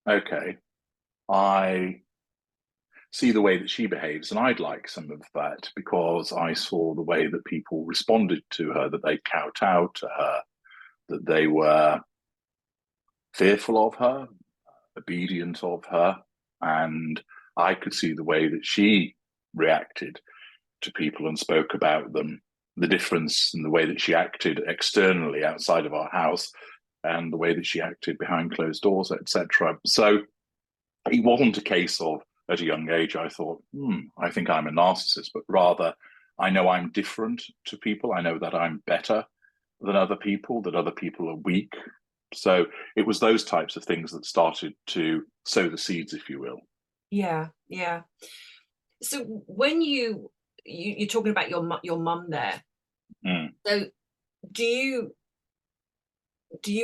okay, I see the way that she behaves, and I'd like some of that because I saw the way that people responded to her, that they kowtowed to her, that they were fearful of her, obedient of her, and I could see the way that she reacted to people and spoke about them, the difference in the way that she acted externally outside of our house and the way that she acted behind closed doors, etc. So it wasn't a case of at a young age I thought, I think I'm a narcissist, but rather I know I'm different to people. I know that I'm better than other people, that other people are weak. So it was those types of things that started to sow the seeds, if you will. Yeah, yeah. So when you're talking about your mum there, Mm. so do you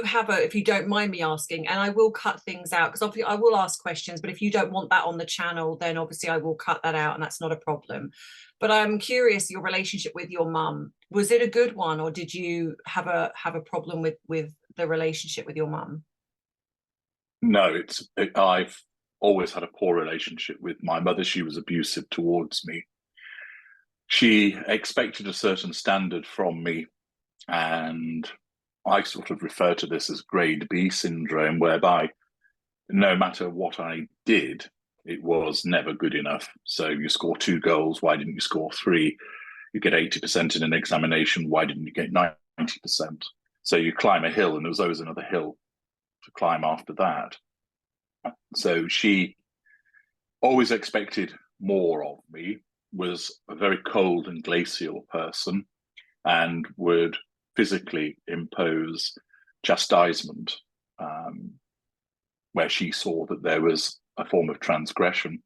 have a, if you don't mind me asking, and I will cut things out because obviously I will ask questions, but if you don't want that on the channel, then obviously I will cut that out and that's not a problem. But I'm curious, your relationship with your mum, was it a good one, or did you have a problem with the relationship with your mum? No, I've always had a poor relationship with my mother. She was abusive towards me. She expected a certain standard from me, and I sort of refer to this as grade B syndrome, whereby no matter what I did, it was never good enough. So you score 2 goals, why didn't you score 3? You get 80% in an examination, why didn't you get 90%? So you climb a hill, and there was always another hill to climb after that. So she always expected more of me, was a very cold and glacial person, and would physically impose chastisement where she saw that there was a form of transgression.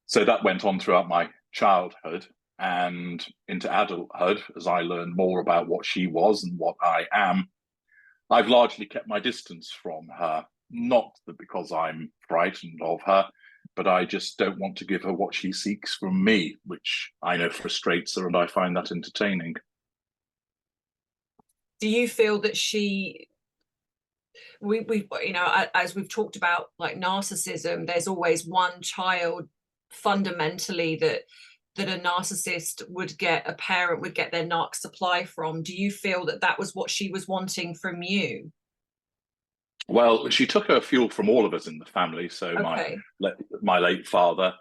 So that went on throughout my childhood and into adulthood as I learned more about what she was and what I am. I've largely kept my distance from her, not because I'm frightened of her, but I just don't want to give her what she seeks from me, which I know frustrates her, and I find that entertaining. Do you feel that we you know, as we've talked about, like narcissism, there's always one child fundamentally that a narcissist would get, a parent would get their narc supply from. Do you feel that that was what she was wanting from you? Well, she took her fuel from all of us in the family. So Okay. my late father,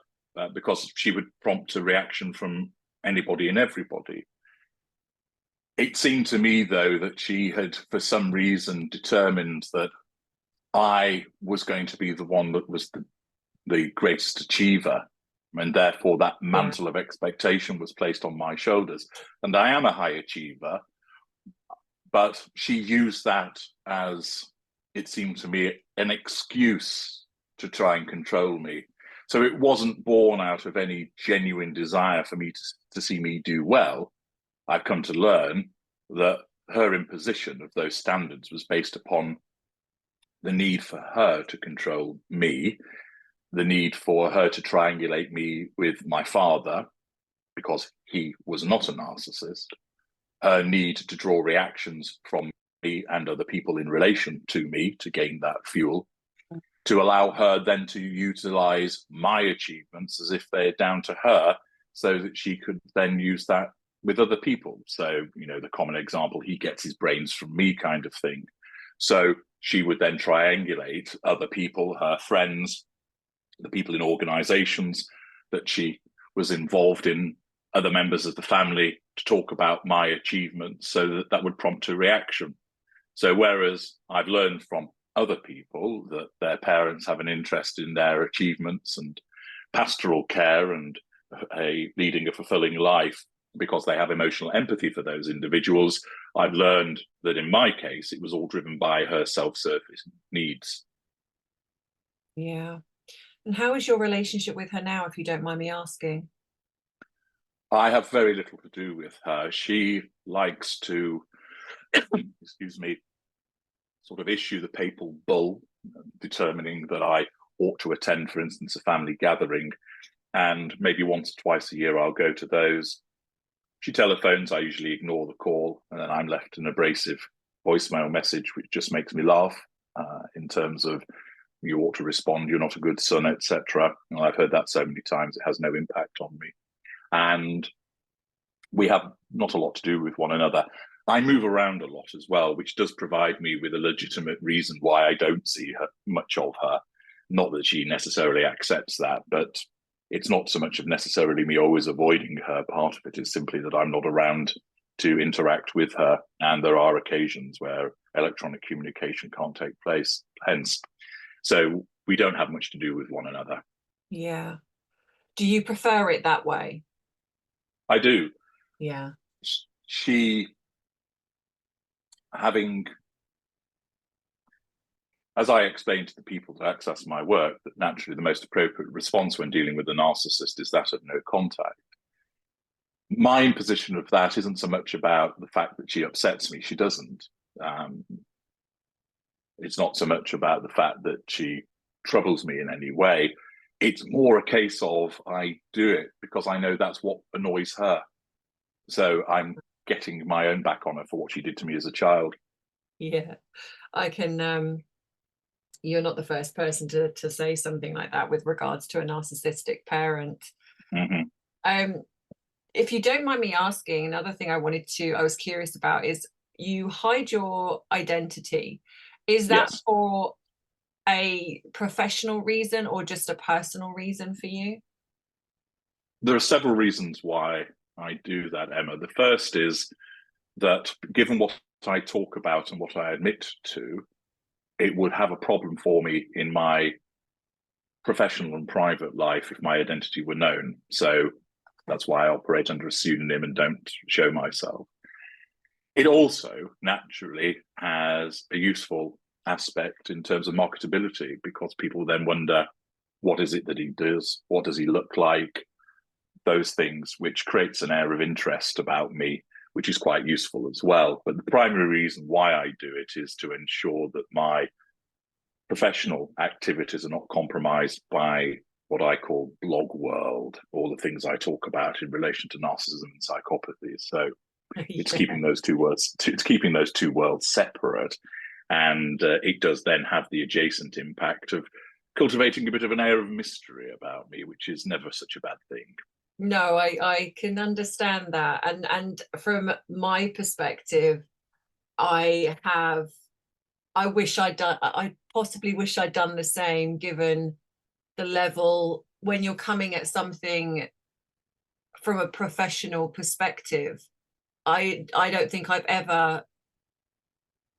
because she would prompt a reaction from anybody and everybody. It seemed to me, though, that she had, for some reason, determined that I was going to be the one that was the greatest achiever, and therefore that Yeah. mantle of expectation was placed on my shoulders. And I am a high achiever, but she used that as, it seemed to me, an excuse to try and control me. So it wasn't born out of any genuine desire for me to see me do well. I've come to learn that her imposition of those standards was based upon the need for her to control me, the need for her to triangulate me with my father, because he was not a narcissist, her need to draw reactions from me and other people in relation to me to gain that fuel, to allow her then to utilize my achievements as if they're down to her, so that she could then use that with other people. So, you know, the common example, he gets his brains from me kind of thing. So she would then triangulate other people, her friends, the people in organizations that she was involved in, other members of the family, to talk about my achievements, so that that would prompt a reaction. So whereas I've learned from other people that their parents have an interest in their achievements and pastoral care and leading a fulfilling life because they have emotional empathy for those individuals, I've learned that in my case, it was all driven by her self-service needs. Yeah. And how is your relationship with her now, if you don't mind me asking? I have very little to do with her. She likes to, excuse me, sort of issue the papal bull, determining that I ought to attend, for instance, a family gathering, and maybe once or twice a year I'll go to those. She telephones, I usually ignore the call, and then I'm left an abrasive voicemail message, which just makes me laugh in terms of you ought to respond, you're not a good son, etc. And I've heard that so many times, it has no impact on me. And we have not a lot to do with one another. I move around a lot as well, which does provide me with a legitimate reason why I don't see her, much of her. Not that she necessarily accepts that, but it's not so much of necessarily me always avoiding her. Part of it is simply that I'm not around to interact with her, and there are occasions where electronic communication can't take place, hence. So we don't have much to do with one another. Yeah. Do you prefer it that way? I do. Yeah. She, having, as I explained to the people that access my work, that naturally the most appropriate response when dealing with a narcissist is that of no contact. My imposition of that isn't so much about the fact that she upsets me. She doesn't. It's not so much about the fact that she troubles me in any way. It's more a case of I do it because I know that's what annoys her. So I'm getting my own back on her for what she did to me as a child. Yeah, I can. You're not the first person to say something like that with regards to a narcissistic parent. Mm-hmm. If you don't mind me asking, another thing I was curious about is you hide your identity. Is that Yes. for a professional reason or just a personal reason for you? There are several reasons why I do that, Emma. The first is that given what I talk about and what I admit to, it would have a problem for me in my professional and private life if my identity were known. So that's why I operate under a pseudonym and don't show myself. It also naturally has a useful aspect in terms of marketability, because people then wonder, what is it that he does? What does he look like? Those things, which creates an air of interest about me, which is quite useful as well. But the primary reason why I do it is to ensure that my professional activities are not compromised by what I call blog world, all the things I talk about in relation to narcissism and psychopathy. So it's keeping those two worlds separate, and it does then have the adjacent impact of cultivating a bit of an air of mystery about me, which is never such a bad thing. No, I can understand that, and from my perspective, I possibly wish I'd done the same, given the level when you're coming at something from a professional perspective. I don't think I've ever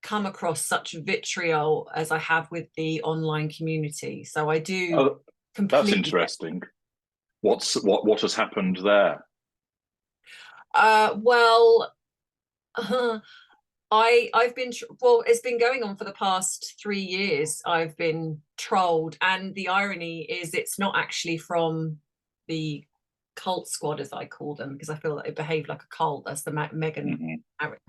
come across such vitriol as I have with the online community. So I do completely. That's interesting. What has happened there? Well, I've been it's been going on for the past 3 years. I've been trolled, and the irony is it's not actually from the cult squad, as I call them, because I feel that it behaved like a cult. That's the Meghan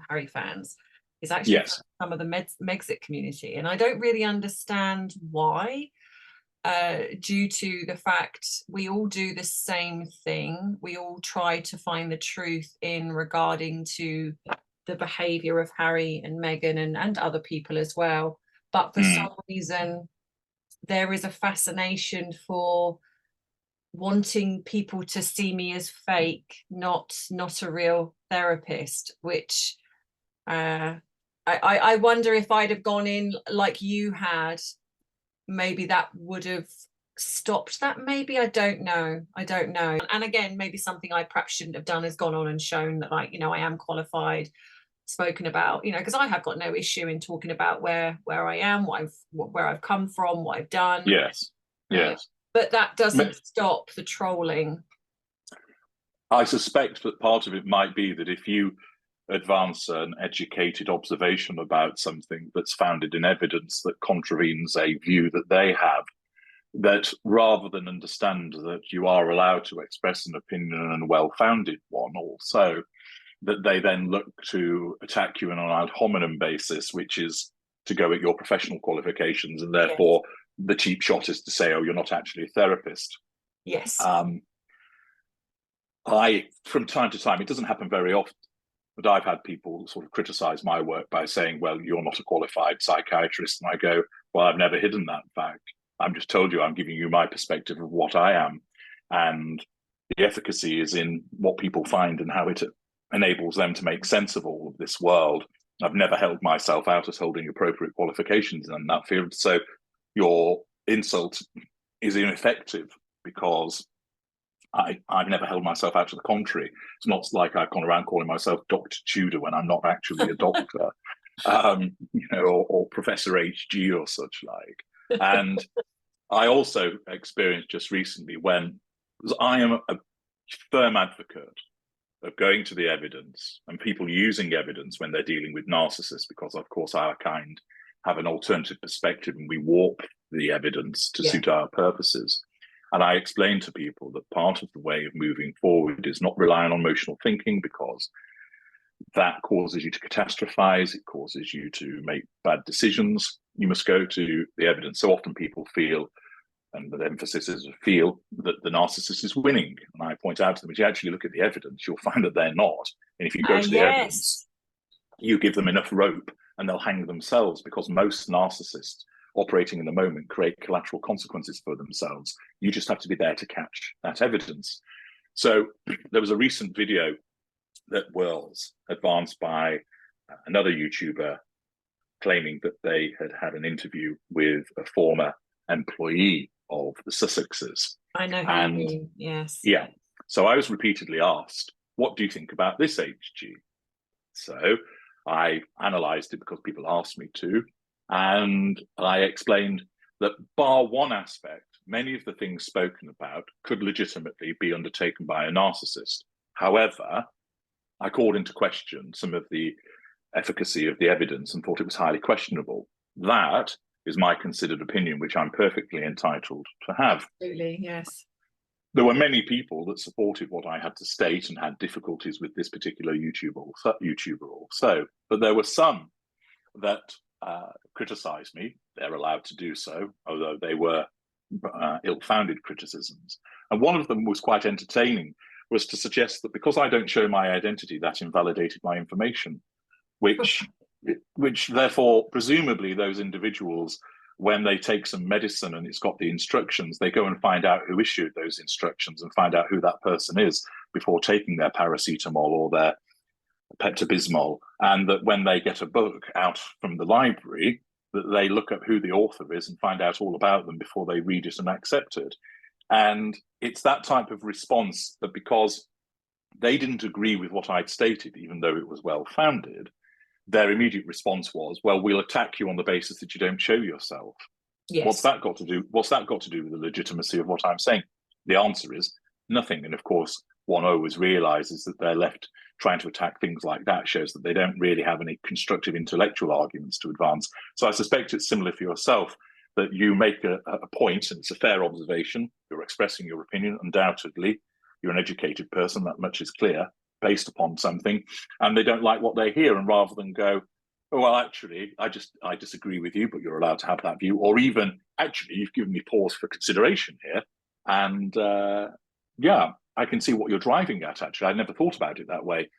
Harry fans. It's actually some of the Megxit community, and I don't really understand why. Due to the fact we all do the same thing, we all try to find the truth in regarding to the behavior of Harry and Meghan and other people as well. But for some reason, there is a fascination for wanting people to see me as fake, not a real therapist, which I wonder if I'd have gone in like you had, maybe that would have stopped that. Maybe, I don't know. And again, maybe something I perhaps shouldn't have done is gone on and shown that, like, I am qualified, spoken about, because I have got no issue in talking about where I am, where I've come from, what I've done. Yes. But that doesn't stop the trolling. I suspect that part of it might be that if you advance an educated observation about something that's founded in evidence that contravenes a view that they have, that rather than understand that you are allowed to express an opinion, and a well-founded one also, that they then look to attack you on an ad hominem basis, which is to go at your professional qualifications, and therefore the cheap shot is to say, oh, you're not actually a therapist. Yes. From time to time, it doesn't happen very often, but I've had people sort of criticize my work by saying, well, you're not a qualified psychiatrist. And I go, well, I've never hidden that fact. I'm just told you, I'm giving you my perspective of what I am. And the efficacy is in what people find and how it enables them to make sense of all of this world. I've never held myself out as holding appropriate qualifications in that field. So your insult is ineffective because I've never held myself out to the contrary. It's not like I've gone around calling myself Dr. Tudor when I'm not actually a doctor, or Professor HG or such like. And I also experienced just recently because I am a firm advocate of going to the evidence and people using evidence when they're dealing with narcissists, because of course our kind have an alternative perspective and we warp the evidence to suit our purposes. And I explain to people that part of the way of moving forward is not relying on emotional thinking, because that causes you to catastrophize, it causes you to make bad decisions. You must go to the evidence. So often people feel, and the emphasis is feel, that the narcissist is winning. And I point out to them, if you actually look at the evidence, you'll find that they're not. And if you go to the evidence, you give them enough rope and they'll hang themselves, because most narcissists operating in the moment create collateral consequences for themselves. You just have to be there to catch that evidence. So there was a recent video that was advanced by another YouTuber claiming that they had had an interview with a former employee of the Sussexes. I know who you mean, yes. Yeah. So I was repeatedly asked, what do you think about this HG? So I analysed it because people asked me to, and I explained that bar one aspect, many of the things spoken about could legitimately be undertaken by a narcissist. However, I called into question some of the efficacy of the evidence and thought it was highly questionable. That is my considered opinion, which I'm perfectly entitled to have. Absolutely, yes. There were many people that supported what I had to state and had difficulties with this particular YouTuber also, but there were some that criticised me. They're allowed to do so, although they were ill-founded criticisms. And one of them was quite entertaining, was to suggest that because I don't show my identity, that invalidated my information, which therefore, presumably those individuals, when they take some medicine and it's got the instructions, they go and find out who issued those instructions and find out who that person is before taking their paracetamol or their Pepto-Bismol. And that when they get a book out from the library, that they look up who the author is and find out all about them before they read it and accept it. And it's that type of response that, because they didn't agree with what I'd stated, even though it was well-founded, their immediate response was, well, we'll attack you on the basis that you don't show yourself. Yes. What's that got to do with the legitimacy of what I'm saying? The answer is nothing. And of course, one always realizes that they're left trying to attack things like that, shows that they don't really have any constructive intellectual arguments to advance. So I suspect it's similar for yourself, that you make a point, and it's a fair observation. You're expressing your opinion. Undoubtedly, you're an educated person, that much is clear, based upon something, and they don't like what they hear. And rather than go, oh, well, actually, I disagree with you, but you're allowed to have that view, or even, actually, you've given me pause for consideration here, and yeah, I can see what you're driving at. Actually, I never thought about it that way.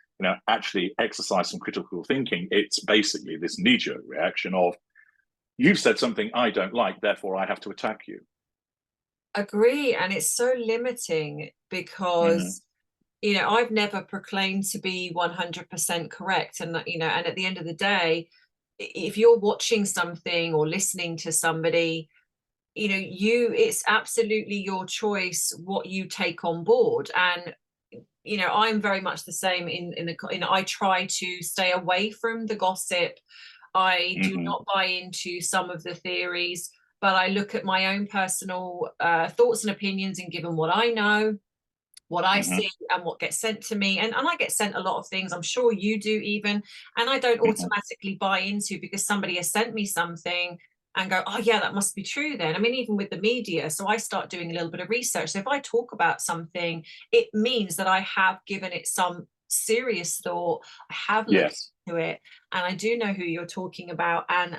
Actually exercise some critical thinking. It's basically this knee-jerk reaction of, you've said something I don't like, therefore I have to attack you. Agree. And it's so limiting because, I've never proclaimed to be 100% correct. And, and at the end of the day, if you're watching something or listening to somebody, it's absolutely your choice what you take on board. And, I'm very much the same I try to stay away from the gossip. I do not buy into some of the theories, but I look at my own personal thoughts and opinions, and given what I know, what I see, and what gets sent to me. And I get sent a lot of things, I'm sure you do even, and I don't automatically buy into because somebody has sent me something and go, oh yeah, that must be true then. I mean, even with the media, so I start doing a little bit of research. So if I talk about something, it means that I have given it some serious thought. I have looked into it, and I do know who you're talking about. And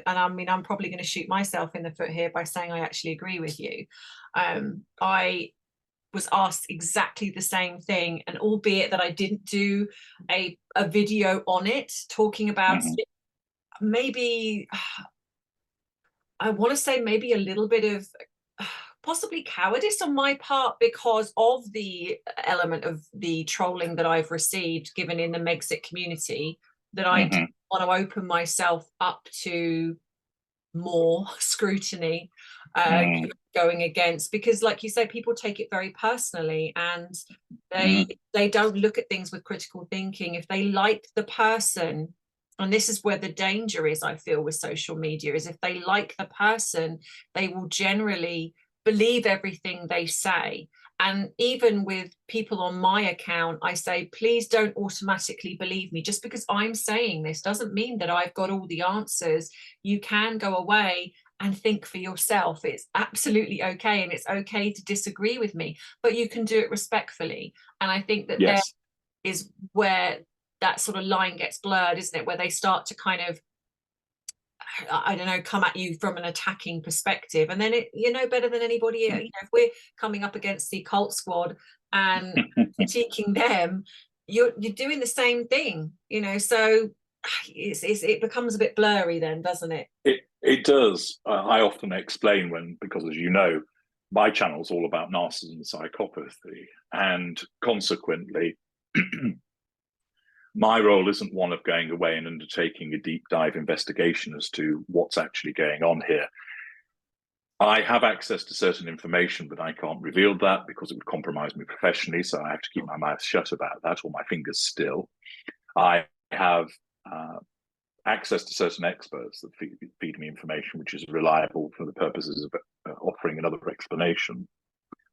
I'm probably going to shoot myself in the foot here by saying I actually agree with you. I was asked exactly the same thing, and albeit that I didn't do a video on it talking about it, maybe I want to say maybe a little bit of possibly cowardice on my part because of the element of the trolling that I've received given in the Megxit community, that I didn't want to open myself up to more scrutiny going against, because like you say, people take it very personally, and they don't look at things with critical thinking. If they like the person, and this is where the danger is, I feel, with social media, is if they like the person, they will generally believe everything they say. And even with people on my account, I say, please don't automatically believe me. Just because I'm saying this doesn't mean that I've got all the answers. You can go away and think for yourself. It's absolutely okay. And it's okay to disagree with me, but you can do it respectfully. And I think that there is where that sort of line gets blurred, isn't it? Where they start to kind of, I don't know, come at you from an attacking perspective. And then you know better than anybody, you know, if we're coming up against the cult squad and critiquing them, you're doing the same thing, you know. So it becomes a bit blurry then, doesn't it? It does. I often explain because as you know, my channel's all about narcissism and psychopathy, and consequently my role isn't one of going away and undertaking a deep dive investigation as to what's actually going on here. I have access to certain information, but I can't reveal that because it would compromise me professionally. So I have to keep my mouth shut about that, or my fingers still. I have access to certain experts that feed me information which is reliable for the purposes of offering another explanation.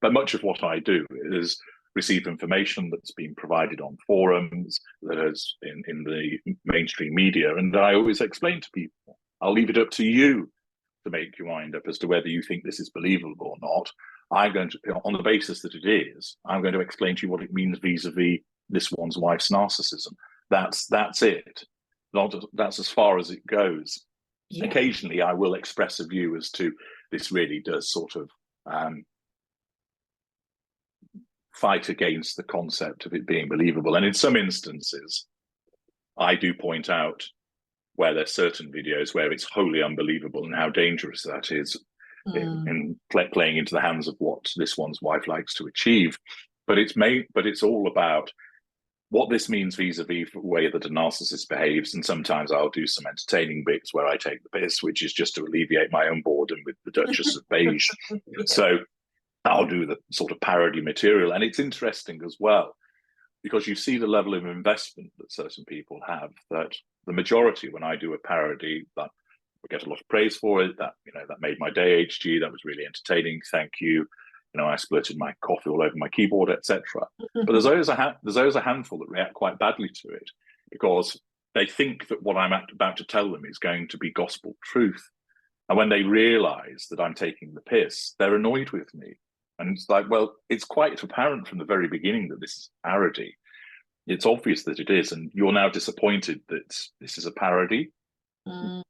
But much of what I do is receive information that's been provided on forums, that is in the mainstream media, and I always explain to people, I'll leave it up to you to make your mind up as to whether you think this is believable or not. I'm going to, on the basis that it is, I'm going to explain to you what it means vis-a-vis this one's wife's narcissism. That's it. That's as far as it goes. Yeah. Occasionally, I will express a view as to this really does sort of fight against the concept of it being believable. And in some instances, I do point out where there's certain videos where it's wholly unbelievable and how dangerous that is in playing into the hands of what this one's wife likes to achieve. But it's all about what this means vis-a-vis the way that a narcissist behaves. And sometimes I'll do some entertaining bits where I take the piss, which is just to alleviate my own boredom with the Duchess of Beige. Yeah. So I'll do the sort of parody material. And it's interesting as well, because you see the level of investment that certain people have, that the majority, when I do a parody, that I get a lot of praise for it, that, you know, that made my day, HG, that was really entertaining, thank you. You know, I splurted my coffee all over my keyboard, etc. But there's always a handful that react quite badly to it because they think that what I'm about to tell them is going to be gospel truth. And when they realize that I'm taking the piss, they're annoyed with me. And it's like, well, it's quite apparent from the very beginning that this is parody. It's obvious that it is, and you're now disappointed that this is a parody. That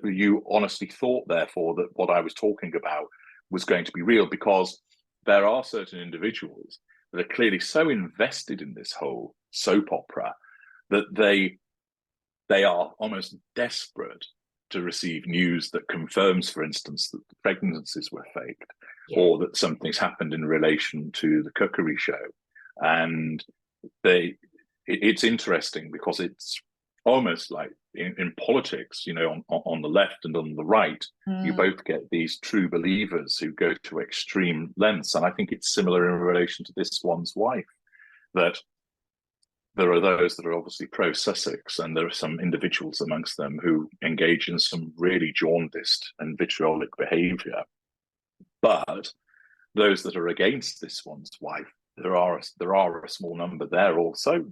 you honestly thought, therefore, that what I was talking about was going to be real, because there are certain individuals that are clearly so invested in this whole soap opera that they are almost desperate to receive news that confirms, for instance, that the pregnancies were faked, or that something's happened in relation to the cookery show. And it's interesting because it's almost like in politics, you know, on the left and on the right, you both get these true believers who go to extreme lengths. And I think it's similar in relation to this one's wife, that there are those that are obviously pro-Sussex, and there are some individuals amongst them who engage in some really jaundiced and vitriolic behaviour. But those that are against this one's wife, there are a small number there also.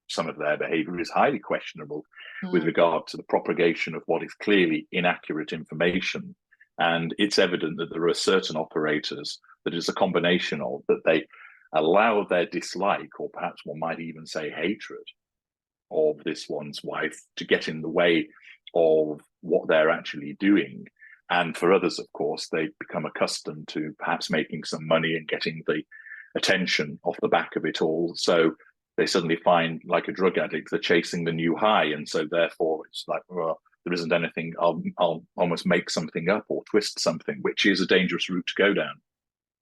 Some of their behaviour is highly questionable with regard to the propagation of what is clearly inaccurate information. And it's evident that there are certain operators that is a combination of that they allow their dislike, or perhaps one might even say hatred, of this one's wife to get in the way of what they're actually doing. And for others, of course, they become accustomed to perhaps making some money and getting the attention off the back of it all. So they suddenly find, like a drug addict, they're chasing the new high. And so therefore it's like, well, there isn't anything, I'll almost make something up or twist something, which is a dangerous route to go down.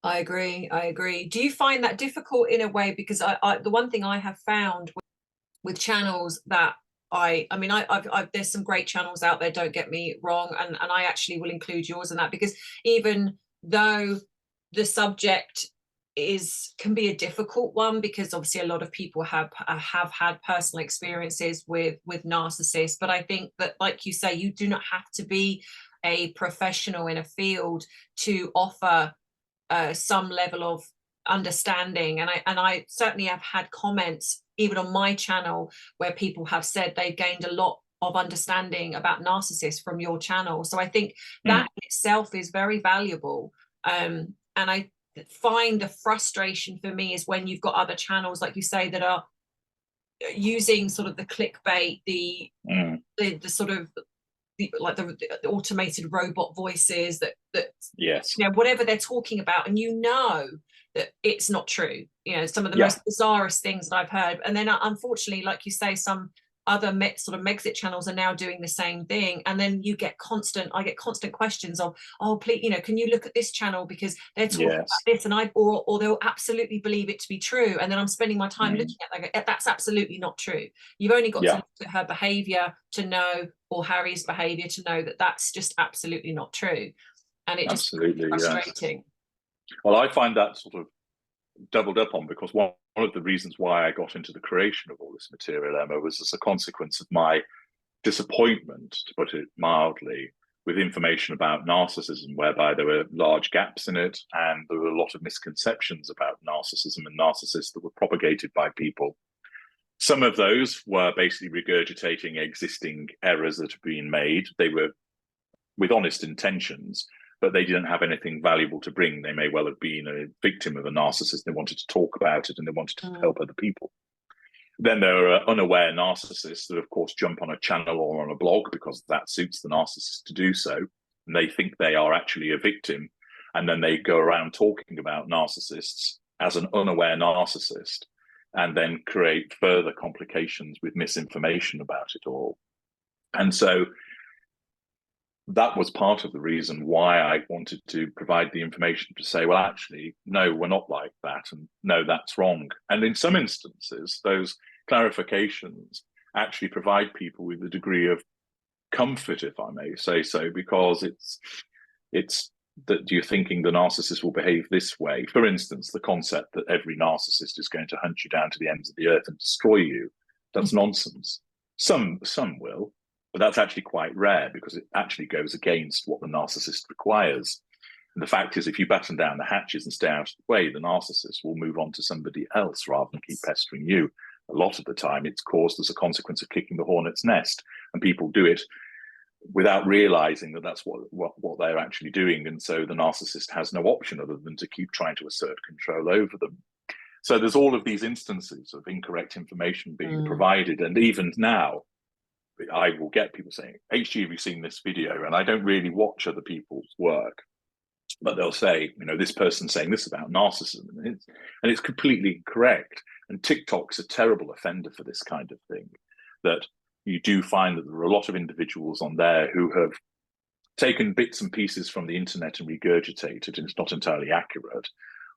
I agree. I agree. Do you find that difficult in a way? Because the one thing I have found with channels that I mean, I've there's some great channels out there, don't get me wrong, and I actually will include yours in that, because even though the subject can be a difficult one, because obviously a lot of people have had personal experiences with narcissists, but I think that, like you say, you do not have to be a professional in a field to offer some level of understanding. And I certainly have had comments even on my channel where people have said they've gained a lot of understanding about narcissists from your channel. So I think that in itself is very valuable. And I find the frustration for me is when you've got other channels, like you say, that are using sort of the clickbait, the sort of like the automated robot voices that yes, you know, whatever they're talking about, and you know that it's not true. You know, some of the most bizarrest things that I've heard. And then unfortunately, like you say, some other sort of Megxit channels are now doing the same thing, and then I get constant questions of, oh please, you know, can you look at this channel because they're talking about this, and or they'll absolutely believe it to be true, and then I'm spending my time looking at that. That's absolutely not true. You've only got to look at her behavior to know, or Harry's behavior to know that that's just absolutely not true, and it just frustrating. Well, I find that sort of doubled up on, because one of the reasons why I got into the creation of all this material, Emma, was as a consequence of my disappointment, to put it mildly, with information about narcissism, whereby there were large gaps in it, and there were a lot of misconceptions about narcissism and narcissists that were propagated by people. Some of those were basically regurgitating existing errors that have been made. They were with honest intentions, but they didn't have anything valuable to bring. They may well have been a victim of a narcissist. They wanted to talk about it, and they wanted to help other people. Then there are unaware narcissists that, of course, jump on a channel or on a blog because that suits the narcissist to do so, and they think they are actually a victim, and then they go around talking about narcissists as an unaware narcissist, and then create further complications with misinformation about it all. And so that was part of the reason why I wanted to provide the information to say, well, actually, no, we're not like that, and no, that's wrong. And in some instances, those clarifications actually provide people with a degree of comfort, if I may say so, because it's that you're thinking the narcissist will behave this way. For instance, the concept that every narcissist is going to hunt you down to the ends of the earth and destroy you, that's nonsense. Some will, but that's actually quite rare, because it actually goes against what the narcissist requires. And the fact is, if you batten down the hatches and stay out of the way, the narcissist will move on to somebody else rather than keep pestering you. A lot of the time, it's caused as a consequence of kicking the hornet's nest, and people do it without realizing that that's what they're actually doing. And so the narcissist has no option other than to keep trying to assert control over them. So there's all of these instances of incorrect information being provided. And even now, I will get people saying, HG, have you seen this video? And I don't really watch other people's work, but they'll say, you know, this person's saying this about narcissism, and it's completely incorrect. And TikTok's a terrible offender for this kind of thing, that you do find that there are a lot of individuals on there who have taken bits and pieces from the internet and regurgitated, and it's not entirely accurate.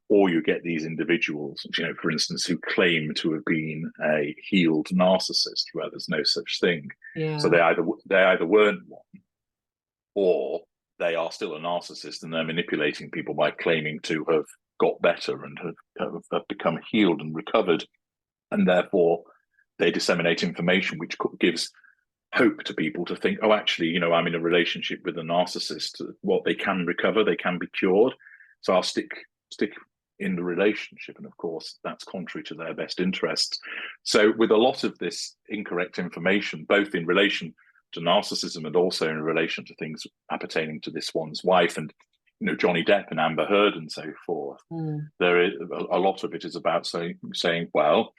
Or you get these individuals, you know, for instance, who claim to have been a healed narcissist where there's no such thing. So they either weren't one, or they are still a narcissist, and they're manipulating people by claiming to have got better and have become healed and recovered, and therefore they disseminate information which gives hope to people to think, oh, actually, you know, I'm in a relationship with a narcissist. What, they can recover, they can be cured, so I'll stick in the relationship. And of course, that's contrary to their best interests. So with a lot of this incorrect information, both in relation to narcissism and also in relation to things appertaining to this one's wife and, you know, Johnny Depp and Amber Heard and so forth, there is a lot of it is about saying, well,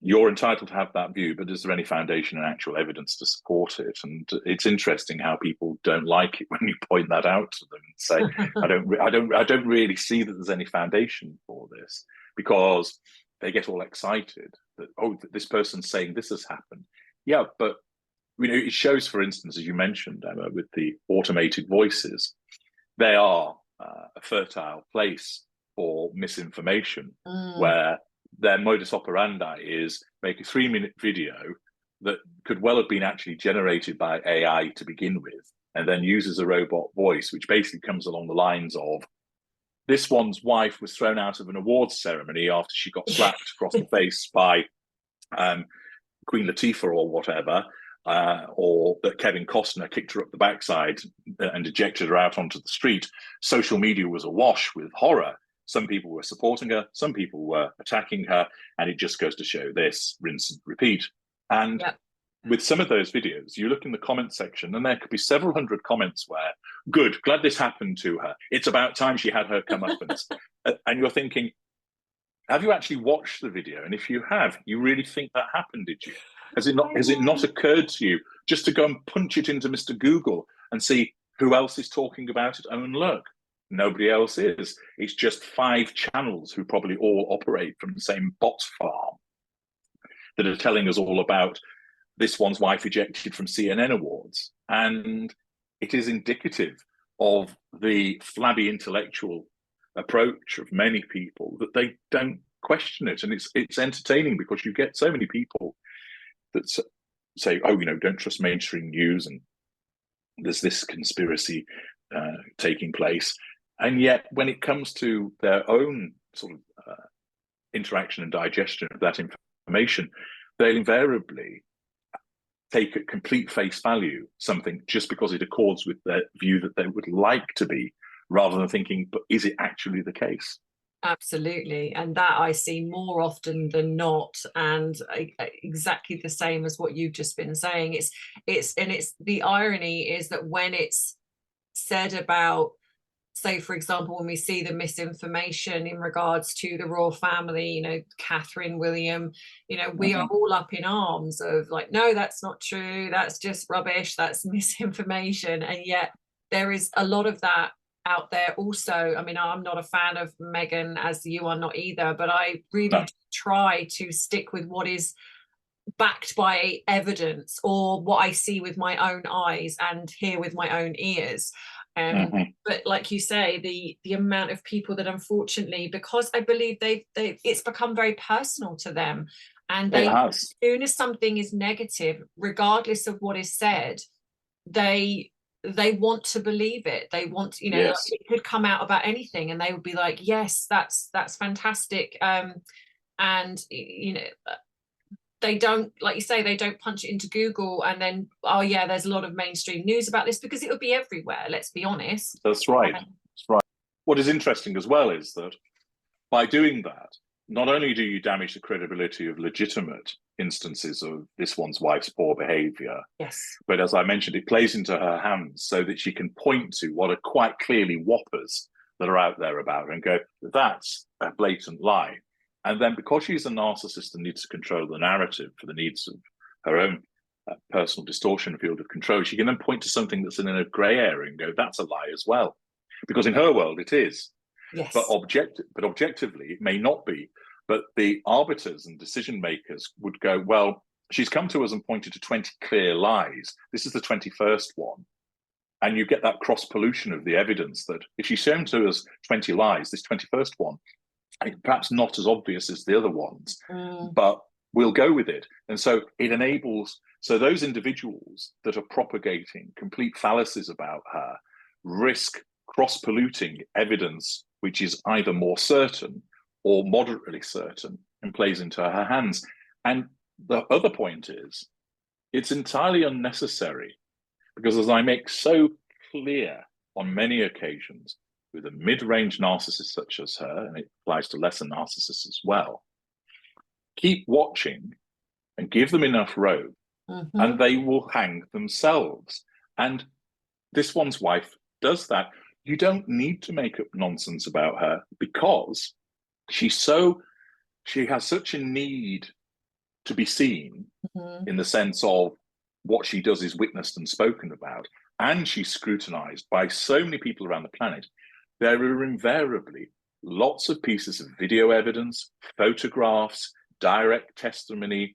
you're entitled to have that view, but is there any foundation and actual evidence to support it? And it's interesting how people don't like it when you point that out to them and say, I don't really see that there's any foundation for this, because they get all excited that, oh, this person's saying this has happened. Yeah, but you know, it shows, for instance, as you mentioned, Emma, with the automated voices, they are a fertile place for misinformation, where their modus operandi is make a 3-minute video that could well have been actually generated by AI to begin with, and then uses a robot voice, which basically comes along the lines of, this one's wife was thrown out of an awards ceremony after she got slapped across the face by Queen Latifah or whatever, or that Kevin Costner kicked her up the backside and ejected her out onto the street. Social media was awash with horror. Some people were supporting her, some people were attacking her, and it just goes to show this, rinse and repeat. And with some of those videos, you look in the comment section and there could be several hundred comments where, good, glad this happened to her. It's about time she had her comeuppance. And you're thinking, have you actually watched the video? And if you have, you really think that happened, did you? Has it not occurred to you just to go and punch it into Mr. Google and see who else is talking about it? Oh, and look, nobody else is. It's just 5 channels who probably all operate from the same bot farm that are telling us all about this one's wife ejected from CNN awards. And it is indicative of the flabby intellectual approach of many people that they don't question it. And it's entertaining because you get so many people that say, oh, you know, don't trust mainstream news and there's this conspiracy taking place. And yet when it comes to their own sort of interaction and digestion of that information, they'll invariably take at complete face value something just because it accords with their view that they would like to be, rather than thinking, but is it actually the case? Absolutely. And that I see more often than not, and exactly the same as what you've just been saying. It's the irony is that when it's said about, say, for example, when we see the misinformation in regards to the royal family, you know, Catherine, William, you know, we are all up in arms of like, no, that's not true, that's just rubbish, that's misinformation. And yet there is a lot of that out there also. I mean, I'm not a fan of Meghan, as you are not either, but I really try to stick with what is backed by evidence, or what I see with my own eyes and hear with my own ears. But like you say, the amount of people that unfortunately, because I believe it's become very personal to them, and as soon as something is negative, regardless of what is said, they want to believe it. They want, you know, like it could come out about anything and they would be like, yes, that's fantastic. And you know, they don't, like you say, they don't punch it into Google and then, oh yeah, there's a lot of mainstream news about this, because it would be everywhere, let's be honest. That's right. That's right. What is interesting as well is that by doing that, not only do you damage the credibility of legitimate instances of this one's wife's poor behavior, but as I mentioned, it plays into her hands so that she can point to what are quite clearly whoppers that are out there about her and go, that's a blatant lie. And then because she's a narcissist and needs to control the narrative for the needs of her own personal distortion field of control, she can then point to something that's in a grey area and go, that's a lie as well. Because in her world, it is. But objectively, it may not be. But the arbiters and decision makers would go, well, she's come to us and pointed to 20 clear lies. This is the 21st one. And you get that cross pollution of the evidence that if she's shown to us 20 lies, this 21st one, perhaps not as obvious as the other ones, but we'll go with it. And so it enables, so those individuals that are propagating complete fallacies about her risk cross-polluting evidence, which is either more certain or moderately certain, and plays into her hands. And the other point is, it's entirely unnecessary, because as I make so clear on many occasions, with a mid-range narcissist such as her, and it applies to lesser narcissists as well, keep watching and give them enough rope, and they will hang themselves. And this one's wife does that. You don't need to make up nonsense about her, because she has such a need to be seen, in the sense of what she does is witnessed and spoken about, and she's scrutinized by so many people around the planet. There are invariably lots of pieces of video evidence, photographs, direct testimony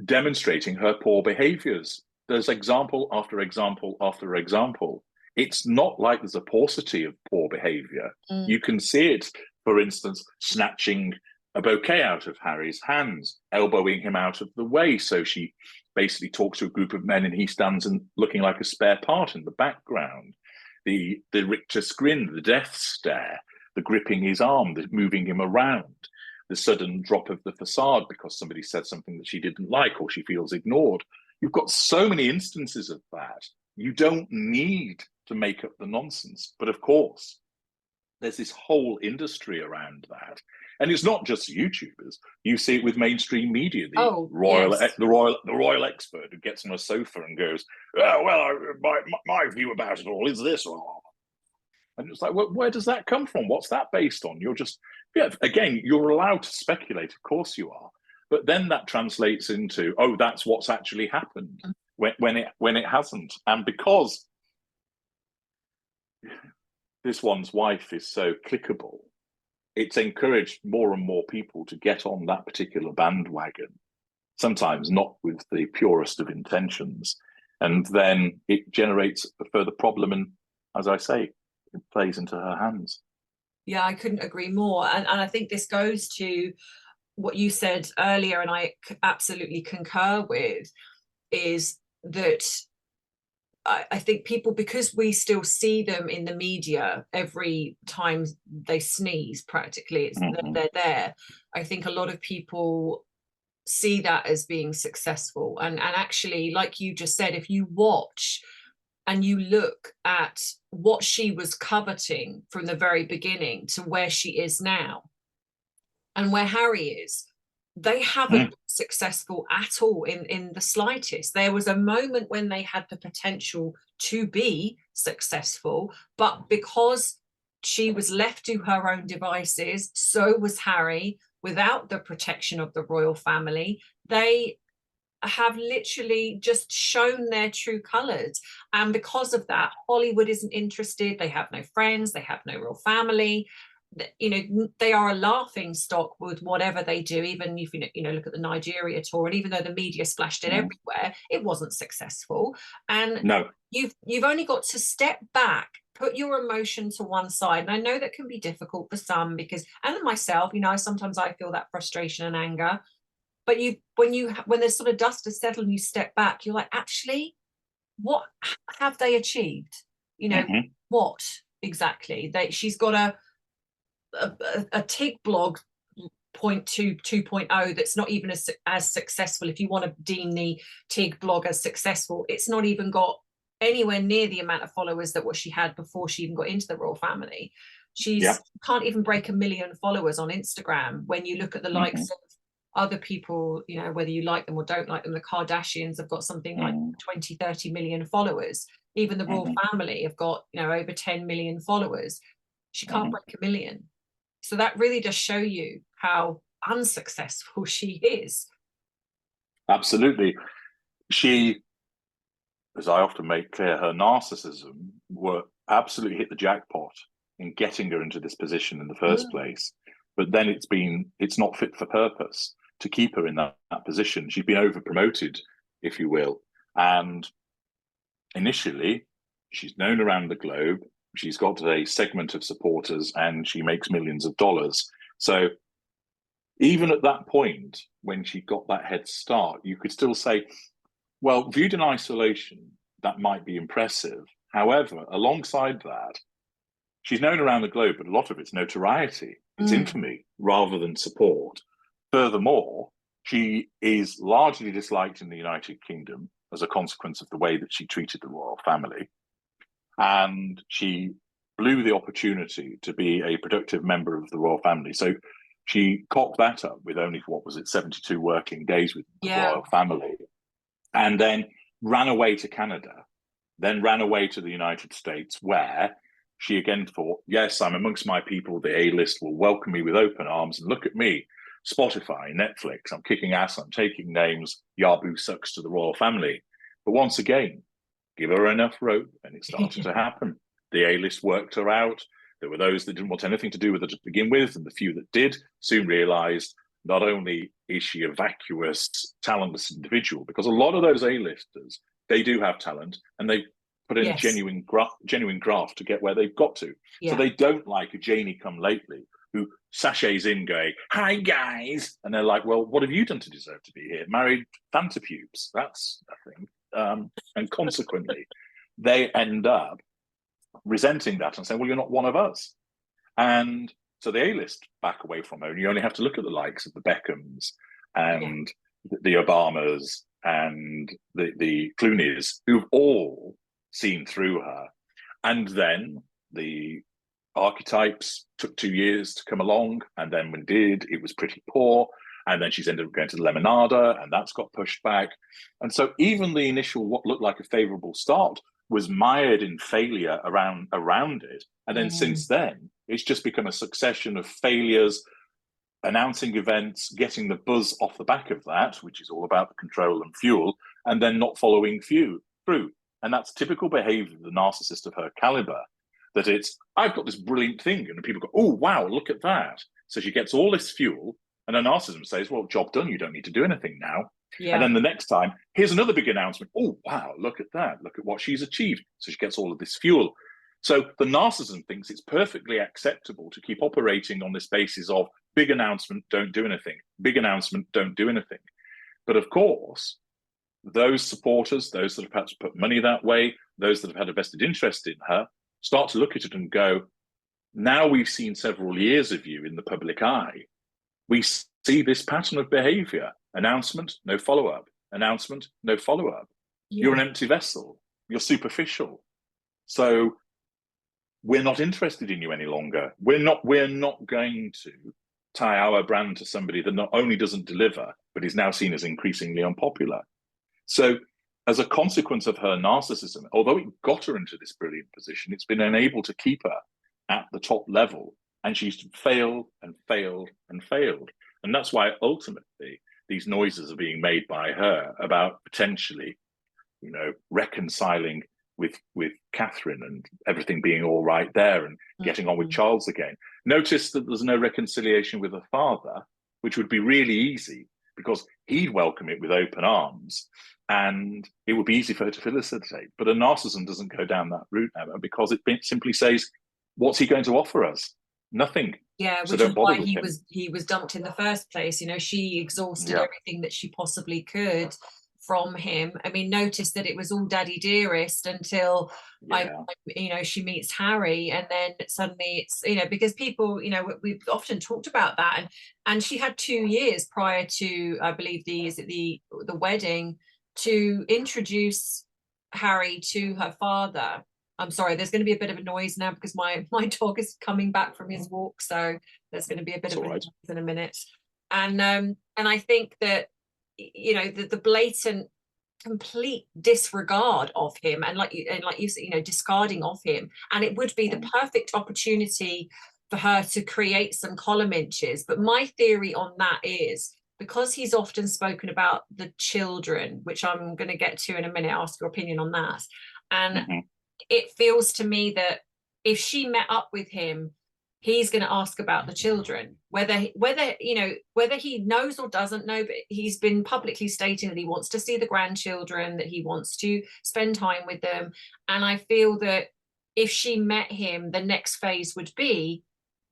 demonstrating her poor behaviors. there's example after example after example. It's not like there's a paucity of poor behavior. You can see it, for instance, snatching a bouquet out of Harry's hands, elbowing him out of the way. So she basically talks to a group of men and he stands and looking like a spare part in the background. The rictus grin, the death stare, the gripping his arm, the moving him around, the sudden drop of the facade because somebody said something that she didn't like or she feels ignored. You've got so many instances of that. You don't need to make up the nonsense. But of course, there's this whole industry around that. And it's not just YouTubers. You see it with mainstream media, the royal expert who gets on a sofa and goes, oh, well, my view about it all is this. And it's like, well, where does that come from? What's that based on? You're just, again, you're allowed to speculate. Of course you are. But then that translates into, oh, that's what's actually happened when it hasn't. And because this one's wife is so clickable, it's encouraged more and more people to get on that particular bandwagon, sometimes not with the purest of intentions. And then it generates a further problem. And as I say, it plays into her hands. Yeah, I couldn't agree more. And I think this goes to what you said earlier, and I absolutely concur with, is that I think people, because we still see them in the media every time they sneeze, practically, it's they're there. I think a lot of people see that as being successful. And actually, like you just said, if you watch and you look at what she was coveting from the very beginning to where she is now and where Harry is, they haven't been successful at all in the slightest. There was a moment when they had the potential to be successful, but because she was left to her own devices, so was Harry, without the protection of the royal family, they have literally just shown their true colors. And because of that, Hollywood isn't interested. They have no friends, they have no real family. You know, they are a laughing stock with whatever they do. Even if you know, look at the Nigeria tour, and even though the media splashed it everywhere, it wasn't successful. And no, you've only got to step back, put your emotion to one side. And I know that can be difficult for some, because, and myself, you know, sometimes I feel that frustration and anger. But when there's sort of dust has settled and you step back, you're like, actually, what have they achieved? You know, what exactly? She's got a TIG blog 2.0 that's not even as successful. If you want to deem the TIG blog as successful, it's not even got anywhere near the amount of followers that what she had before she even got into the royal family. She's can't even break 1 million followers on Instagram. When you look at the likes of other people, you know, whether you like them or don't like them, the Kardashians have got something like 20-30 million followers. Even the royal family have got, you know, over 10 million followers. She can't break 1 million. So that really does show you how unsuccessful she is. Absolutely. She, as I often make clear, her narcissism were absolutely hit the jackpot in getting her into this position in the first place. But then it's not fit for purpose to keep her in that position. She's been over promoted, if you will. And initially, she's known around the globe. She's got a segment of supporters and she makes millions of dollars. So even at that point, when she got that head start, you could still say, well, viewed in isolation, that might be impressive. However, alongside that, she's known around the globe, but a lot of it's notoriety, it's infamy rather than support. Furthermore, she is largely disliked in the United Kingdom as a consequence of the way that she treated the royal family. And she blew the opportunity to be a productive member of the royal family. So she cocked that up with only, 72 working days with the royal family, and then ran away to Canada, then ran away to the United States, where she again thought, yes, I'm amongst my people. The A-list will welcome me with open arms. And look at me, Spotify, Netflix, I'm kicking ass, I'm taking names, Yabu sucks to the royal family. But once again, give her enough rope and it started to happen. The A-list worked her out. There were those that didn't want anything to do with her to begin with, and the few that did soon realized not only is she a vacuous, talentless individual, because a lot of those A-listers they do have talent, and they put in Yes. genuine graft to get where they've got to. Yeah. So they don't like a Janie come lately who sachets in going, "Hi guys," and they're like, "Well, what have you done to deserve to be here? Married Fanta pubes? That's a thing." And consequently, they end up resenting that and saying, "Well, you're not one of us." And so the A-list back away from her, and you only have to look at the likes of the Beckhams and the Obamas and the Clooneys, who've all seen through her. And then the archetypes took 2 years to come along, and then when it did, it was pretty poor. And then she's ended up going to the Lemonada, and that's got pushed back. And so even the initial, what looked like a favourable start, was mired in failure around it. And then since then, it's just become a succession of failures, announcing events, getting the buzz off the back of that, which is all about the control and fuel, and then not following through. And that's typical behavior of the narcissist of her caliber, that it's, I've got this brilliant thing, and people go, "Oh, wow, look at that." So she gets all this fuel, and her narcissism says, "Well, job done, you don't need to do anything now." Yeah. And then the next time, here's another big announcement. "Oh, wow, look at that. Look at what she's achieved." So she gets all of this fuel. So the narcissism thinks it's perfectly acceptable to keep operating on this basis of big announcement, don't do anything. Big announcement, don't do anything. But of course, those supporters, those that have perhaps put money that way, those that have had a vested interest in her, start to look at it and go, now we've seen several years of you in the public eye. We see this pattern of behavior. Announcement, no follow-up. Announcement, no follow-up. Yeah. You're an empty vessel. You're superficial. So we're not interested in you any longer. We're not going to tie our brand to somebody that not only doesn't deliver, but is now seen as increasingly unpopular. So as a consequence of her narcissism, although it got her into this brilliant position, it's been unable to keep her at the top level. And she's failed and failed and failed. And that's why ultimately these noises are being made by her about potentially, reconciling with Catherine and everything being all right there and getting on with Charles again. Notice that there's no reconciliation with her father, which would be really easy because he'd welcome it with open arms and it would be easy for her to facilitate. But a narcissism doesn't go down that route now because it simply says, what's he going to offer us? Nothing. Yeah, So which is why he was dumped in the first place. She exhausted everything that she possibly could from him. I mean, notice that it was all daddy dearest until she meets Harry, and then suddenly it's because people we've often talked about that, and she had 2 years prior to, I believe, the wedding to introduce Harry to her father. I'm sorry, there's going to be a bit of a noise now because my dog is coming back from his walk, so there's going to be a bit of a noise in a minute. And I think that the blatant, complete disregard of him, and like you said, discarding of him, and it would be the perfect opportunity for her to create some column inches. But my theory on that is, because he's often spoken about the children, which I'm going to get to in a minute, ask your opinion on that, and it feels to me that if she met up with him, he's going to ask about the children, whether he knows or doesn't know, but he's been publicly stating that he wants to see the grandchildren, that he wants to spend time with them. And I feel that if she met him, the next phase would be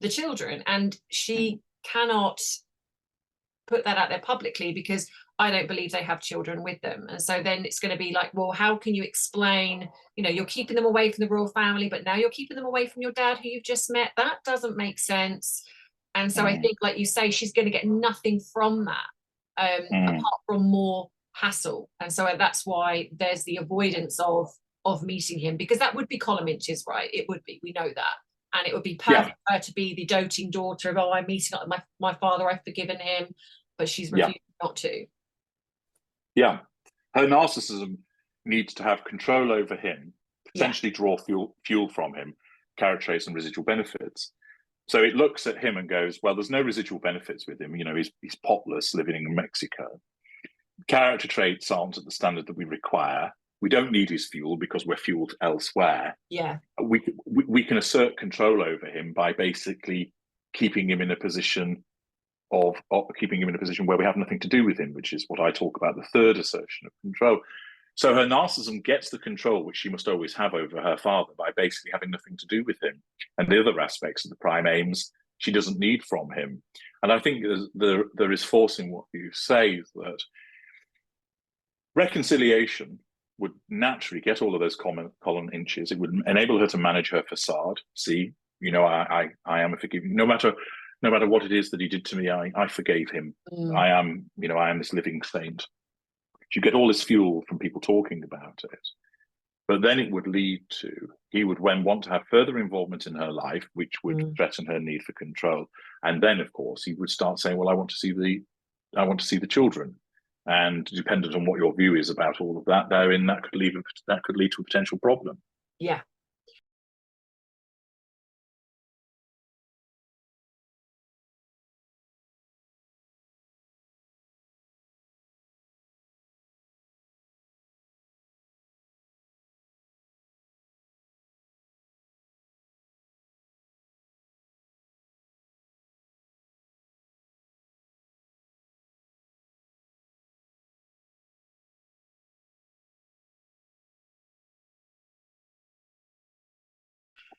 the children, and she cannot put that out there publicly because I don't believe they have children with them. And so then it's going to be like, well, how can you explain, you're keeping them away from the royal family, but now you're keeping them away from your dad who you've just met? That doesn't make sense. And so I think, like you say, she's going to get nothing from that apart from more hassle. And so that's why there's the avoidance of meeting him, because that would be column inches, right? It would be, we know that. And it would be perfect for her to be the doting daughter of, I'm meeting up with my father, I've forgiven him, but she's refused not to. Yeah. Her narcissism needs to have control over him, potentially draw fuel from him, character traits and residual benefits. So it looks at him and goes, well, there's no residual benefits with him. He's potless, living in Mexico. Character traits aren't at the standard that we require. We don't need his fuel because we're fueled elsewhere. Yeah. We can assert control over him by basically keeping him in a position where we have nothing to do with him, which is what I talk about, the third assertion of control. So her narcissism gets the control which she must always have over her father by basically having nothing to do with him. And the other aspects of the prime aims she doesn't need from him. And I think there is force in what you say, that reconciliation would naturally get all of those column inches. It would enable her to manage her facade. See, you know, I am a forgiving, no matter what it is that he did to me, I forgave him. I am, you know, I am this living saint. You get all this fuel from people talking about it. But then it would lead to, he would then want to have further involvement in her life, which would threaten her need for control. And then, of course, he would start saying, well, I want to see the children. And dependent on what your view is about all of that, therein, that could lead to a potential problem. Yeah.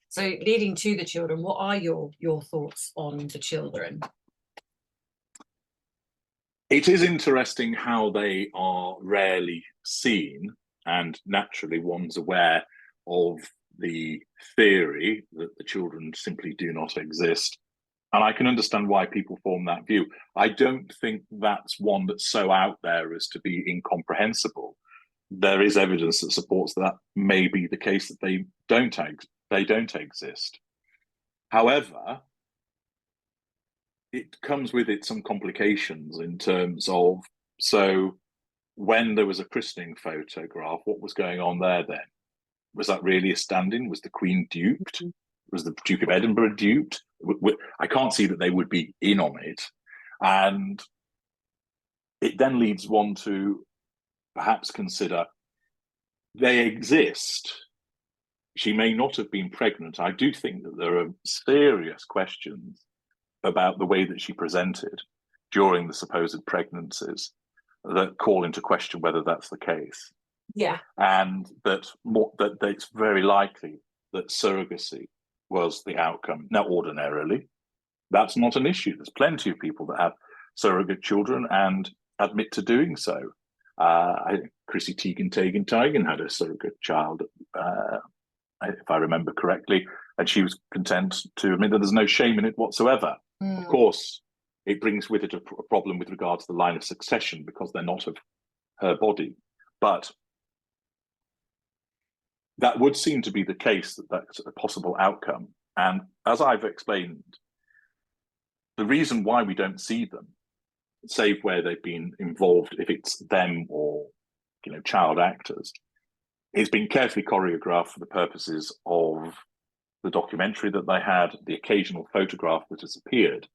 So leading to the children, what are your thoughts on the children? It is interesting how they are rarely seen, and naturally one's aware of the theory that the children simply do not exist. And I can understand why people form that view. I don't think that's one that's so out there as to be incomprehensible. There is evidence that supports that may be the case, that they don't exist. However, it comes with it some complications in terms of, so when there was a christening photograph, what was going on there then? Was that really a stand-in? Was the Queen duped? Was the Duke of Edinburgh duped? I can't see that they would be in on it. And it then leads one to perhaps consider, they exist. She may not have been pregnant. I do think that there are serious questions about the way that she presented during the supposed pregnancies that call into question whether that's the case. Yeah. And that it's very likely that surrogacy was the outcome. Now, ordinarily, that's not an issue. There's plenty of people that have surrogate children and admit to doing so. Chrissy Teigen had a surrogate child, if I remember correctly, and she was content to admit that there's no shame in it whatsoever. Of course, it brings with it a problem with regard to the line of succession, because they're not of her body. But that would seem to be the case, that that's a possible outcome. And as I've explained, the reason why we don't see them, save where they've been involved, if it's them or, you know, child actors, it's been carefully choreographed for the purposes of the documentary that they had, the occasional photograph that has appeared.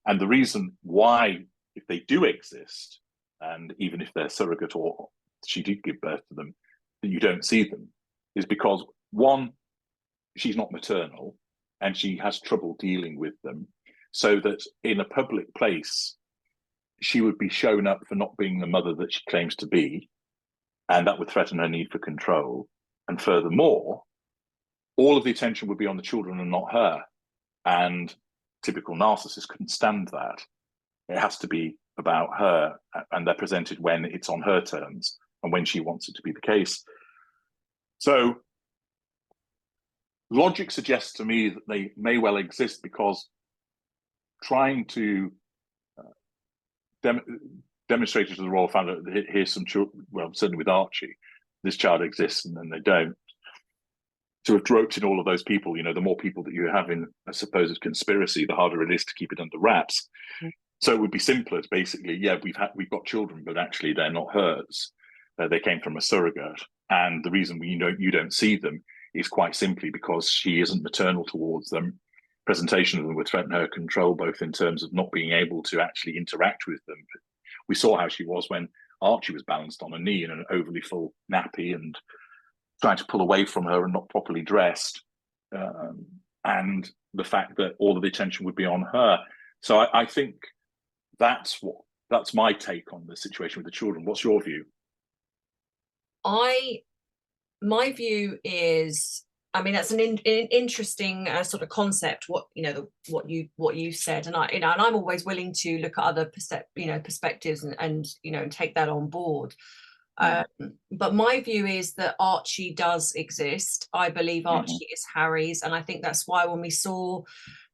And the reason why, if they do exist, and even if they're surrogate or she did give birth to them, that you don't see them, is because, one, she's not maternal and she has trouble dealing with them, so that in a public place, she would be shown up for not being the mother that she claims to be, and that would threaten her need for control. And furthermore, all of the attention would be on the children and not her. And typical narcissists couldn't stand that. It has to be about her, and they're presented when it's on her terms and when she wants it to be the case. So logic suggests to me that they may well exist, because trying to demonstrate to the royal family, here's some children, well, certainly with Archie, this child exists, and then they don't. To have roped in all of those people, you know, the more people that you have in a supposed conspiracy, the harder it is to keep it under wraps. So it would be simpler to basically, yeah, we've got children, but actually they're not hers. They came from a surrogate, and the reason you don't see them is quite simply because she isn't maternal towards them. Presentation of them would threaten her control, both in terms of not being able to actually interact with them. We saw how she was when Archie was balanced on a knee in an overly full nappy and trying to pull away from her and not properly dressed, and the fact that all of the attention would be on her. So I think that's my take on the situation with the children. What's your view? My view is, I mean, that's an interesting sort of concept. What what you said, and and I'm always willing to look at other perspectives and take that on board. But my view is that Archie does exist. I believe Archie is Harry's, and I think that's why when we saw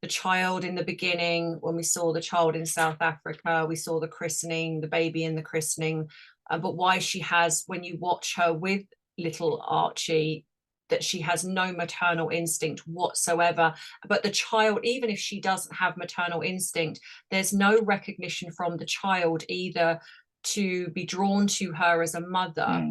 the child in the beginning, when we saw the child in South Africa, we saw the christening, the baby in the christening, but why she has, when you watch her with little Archie, that she has no maternal instinct whatsoever. But the child, even if she doesn't have maternal instinct, there's no recognition from the child either to be drawn to her as a mother,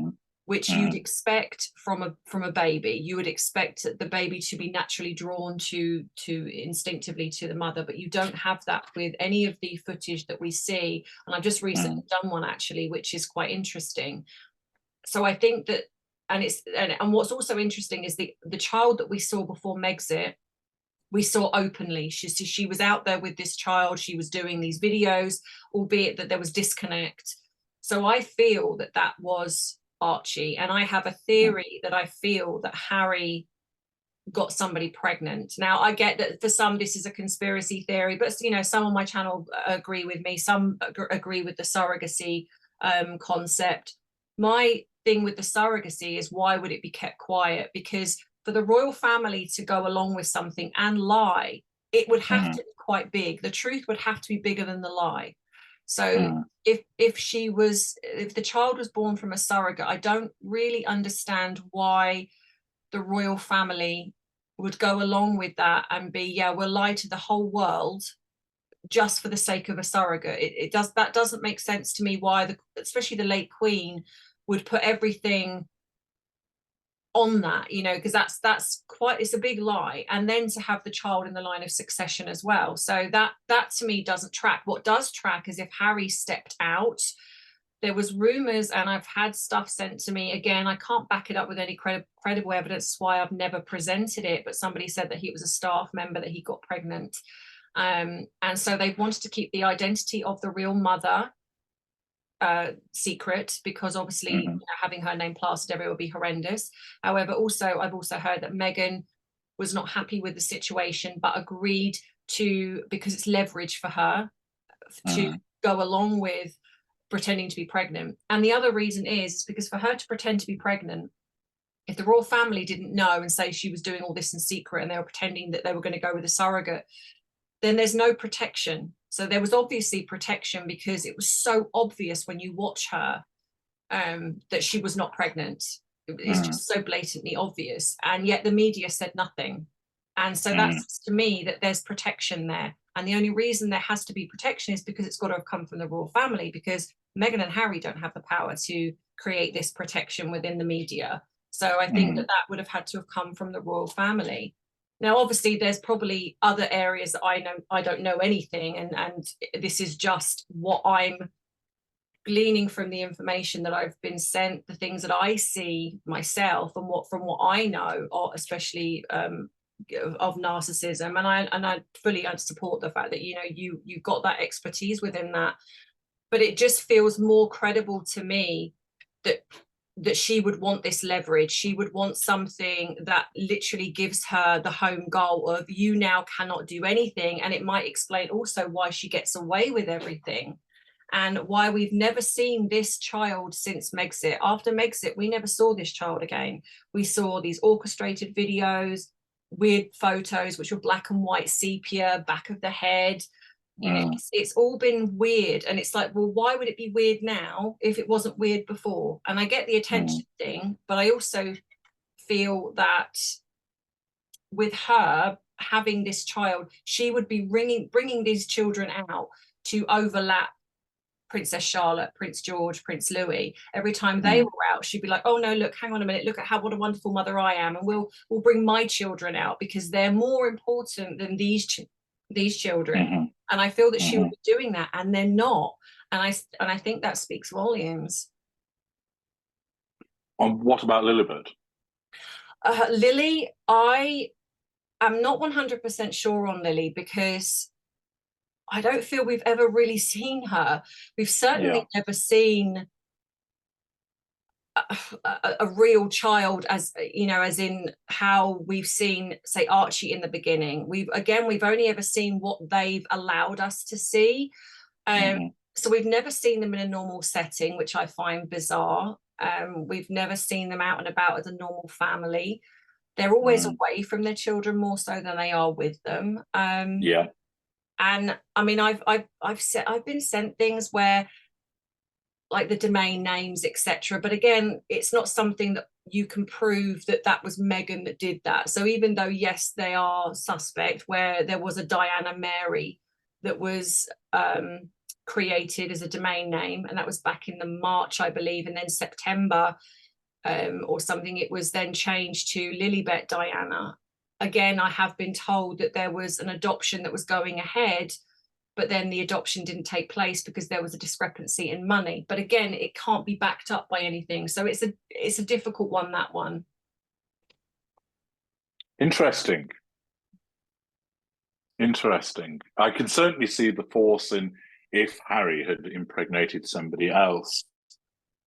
which you'd expect from a baby. You would expect the baby to be naturally drawn to instinctively to the mother, but you don't have that with any of the footage that we see. And I've just recently done one actually, which is quite interesting. So I think that, and what's also interesting is the child that we saw before Megxit, we saw openly. She was out there with this child. She was doing these videos, albeit that there was disconnect. So I feel that that was Archie, and I have a theory that I feel that Harry got somebody pregnant. Now I get that for some this is a conspiracy theory, but some on my channel agree with me, some agree with the surrogacy concept. My thing with the surrogacy is, why would it be kept quiet? Because for the royal family to go along with something and lie, it would have to be quite big. The truth would have to be bigger than the lie. So if the child was born from a surrogate, I don't really understand why the royal family would go along with that and be, we'll lie to the whole world just for the sake of a surrogate. That doesn't make sense to me, why especially the late Queen would put everything on that, because that's quite, it's a big lie. And then to have the child in the line of succession as well. So that to me doesn't track. What does track is if Harry stepped out. There was rumors, and I've had stuff sent to me. Again, I can't back it up with any credible evidence. That's why I've never presented it. But somebody said that he was a staff member, that he got pregnant. And so they wanted to keep the identity of the real mother secret, because obviously having her name plastered everywhere would be horrendous. However, I've also heard that Meghan was not happy with the situation, but agreed to, because it's leverage for her, to go along with pretending to be pregnant. And the other reason is because for her to pretend to be pregnant, if the royal family didn't know and say she was doing all this in secret and they were pretending that they were going to go with a surrogate, then there's no protection. So there was obviously protection, because it was so obvious when you watch her that she was not pregnant. It's just so blatantly obvious, and yet the media said nothing. And so that's, to me, that there's protection there. And the only reason there has to be protection is because it's got to have come from the royal family, because Meghan and Harry don't have the power to create this protection within the media. So I think that would have had to have come from the royal family. Now, obviously, there's probably other areas that I don't know anything, and this is just what I'm gleaning from the information that I've been sent, the things that I see myself, and from what I know, or especially of narcissism. And I fully support the fact that you've got that expertise within that, but it just feels more credible to me that she would want this leverage. She would want something that literally gives her the home goal of, you now cannot do anything. And it might explain also why she gets away with everything, and why we've never seen this child since Megxit. After Megxit, we never saw this child again. We saw these orchestrated videos, weird photos, which were black and white sepia, back of the head. It's all been weird, and it's like, well, why would it be weird now if it wasn't weird before? And I get the attention thing, but I also feel that with her having this child, she would be bringing these children out to overlap Princess Charlotte, Prince George, Prince Louis. Every time they were out, she'd be like, oh no, look, hang on a minute, look at what a wonderful mother I am, and we'll bring my children out because they're more important than these children. And I feel that she would be doing that, and they're not. And I think that speaks volumes. What about Lilibet? Lily, I am not 100% sure on Lily, because I don't feel we've ever really seen her. We've certainly never seen a real child, as you know, as in how we've seen, say, Archie in the beginning. We've only ever seen what they've allowed us to see. So we've never seen them in a normal setting, which I find bizarre. We've never seen them out and about as a normal family. They're always away from their children more so than they are with them. Yeah. And I mean, I've been sent things where, like the domain names, etc. But again, it's not something that you can prove that that was Meghan that did that. So even though, yes, they are suspect, where there was a Diana Mary that was created as a domain name, and that was back in the March, I believe, and then September or something, it was then changed to Lilibet Diana. Again, I have been told that there was an adoption that was going ahead, but then the adoption didn't take place because there was a discrepancy in money. But again, it can't be backed up by anything. So it's a difficult one, that one. Interesting. I can certainly see the force in if Harry had impregnated somebody else,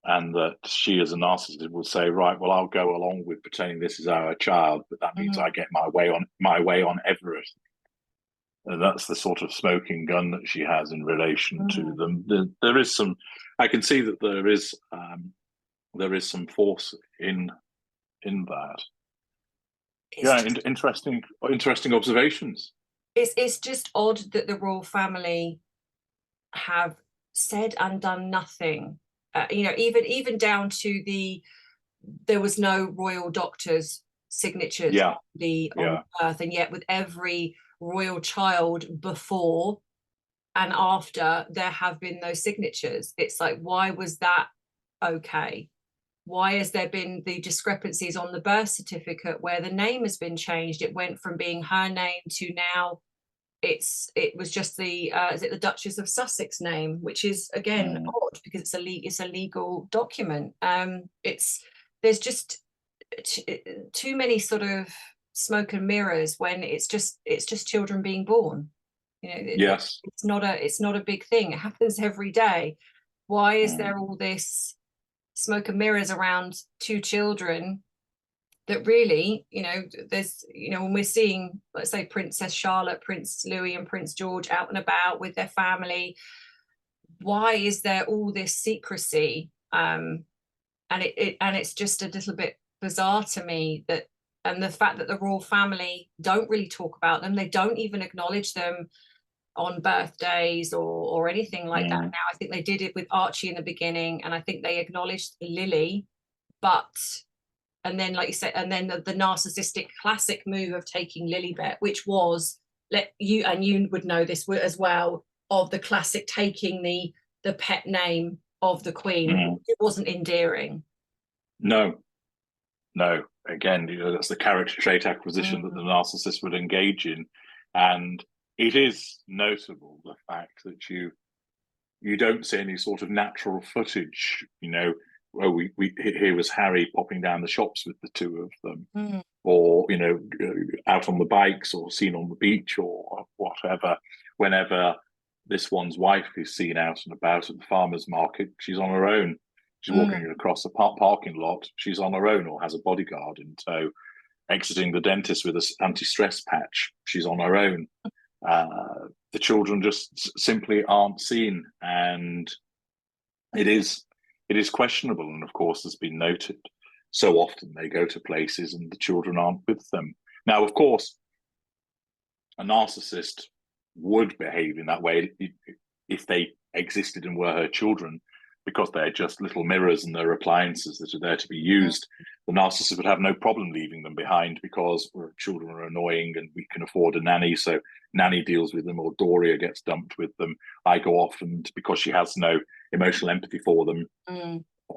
and that she as a narcissist would say, right, well, I'll go along with pretending this is our child, but that means I get my way on everything. And that's the sort of smoking gun that she has in relation to them. There is some, I can see that there is some force in that. Interesting observations. It's just odd that the royal family have said and done nothing. Even down to there was no royal doctor's signatures on birth, and yet with every royal child before and after, there have been those signatures. It's like, why was that okay? Why has there been the discrepancies on the birth certificate where the name has been changed? It went from being her name to now it was just the is it the Duchess of Sussex name, which is again odd because it's a legal document. There's just too many sort of smoke and mirrors when it's just children being born. Yes, it's not a big thing. It happens every day. Why is there all this smoke and mirrors around two children that really, there's, when we're seeing, let's say, Princess Charlotte, Prince Louis and Prince George out and about with their family, why is there all this secrecy? And it's just a little bit bizarre to me that, and the fact that the royal family don't really talk about them, they don't even acknowledge them on birthdays or anything like that. Now, I think they did it with Archie in the beginning, and I think they acknowledged Lily, and then, like you said, and then the narcissistic classic move of taking Lilibet, which was, you would know this as well, of the classic taking the pet name of the Queen. It wasn't endearing. No. Again, that's the character trait acquisition that the narcissist would engage in, and it is notable the fact that you don't see any sort of natural footage. Here was Harry popping down the shops with the two of them, or out on the bikes, or seen on the beach, or whatever. Whenever this one's wife is seen out and about at the farmer's market, she's on her own. She's walking across the parking lot. She's on her own, or has a bodyguard in tow. Exiting the dentist with an anti-stress patch, she's on her own. The children just simply aren't seen, and it is questionable. And of course, has been noted so often they go to places and the children aren't with them. Now, of course, a narcissist would behave in that way if they existed and were her children, because they're just little mirrors and they're appliances that are there to be used. The narcissist would have no problem leaving them behind because children are annoying and we can afford a nanny, so nanny deals with them, or Doria gets dumped with them. I go off, and because she has no emotional empathy for them,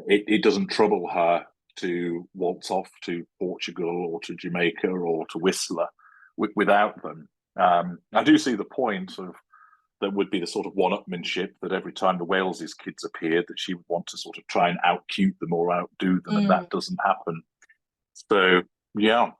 it doesn't trouble her to waltz off to Portugal or to Jamaica or to Whistler without them. I do see the point of that would be the sort of one-upmanship that every time the Wales's kids appeared, that she would want to sort of try and out-cute them or outdo them, and that doesn't happen. So, yeah.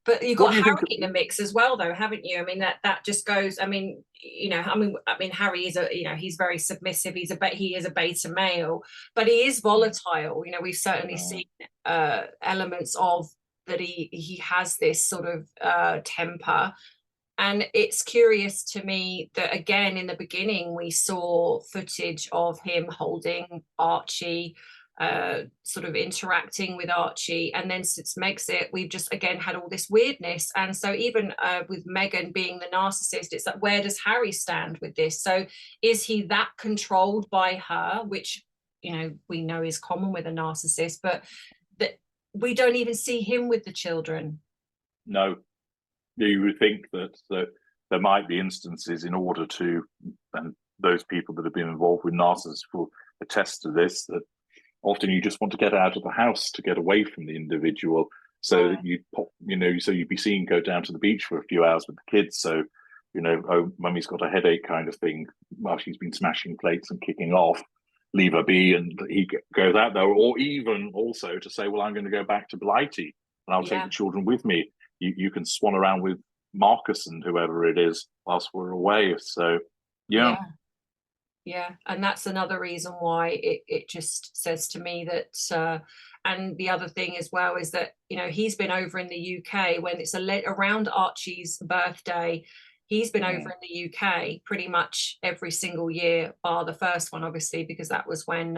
But you've What got do you Harry think? in the mix as well, though, haven't you? I mean, that just goes. I mean, Harry is he's very submissive. He is a beta male, but he is volatile. We've certainly seen elements of that. He has this sort of temper. And it's curious to me that, again, in the beginning, we saw footage of him holding Archie, sort of interacting with Archie. And then since Megxit, we've just, again, had all this weirdness. And so even with Meghan being the narcissist, it's like, where does Harry stand with this? So is he that controlled by her, which, we know is common with a narcissist, but that we don't even see him with the children? No. You would think that there might be instances in order to, and those people that have been involved with narcissists will attest to this, that often you just want to get out of the house to get away from the individual, so that so you'd be seen go down to the beach for a few hours with the kids. So, oh, mummy's got a headache kind of thing while she's been smashing plates and kicking off. Leave her be, and he goes out there, or even also to say, well, I'm going to go back to Blighty and I'll take the children with me. You can swan around with Marcus and whoever it is whilst we're away. So, yeah. And that's another reason why it just says to me that, and the other thing as well is that, he's been over in the UK when it's around Archie's birthday. He's been over in the UK pretty much every single year, bar the first one, obviously, because that was when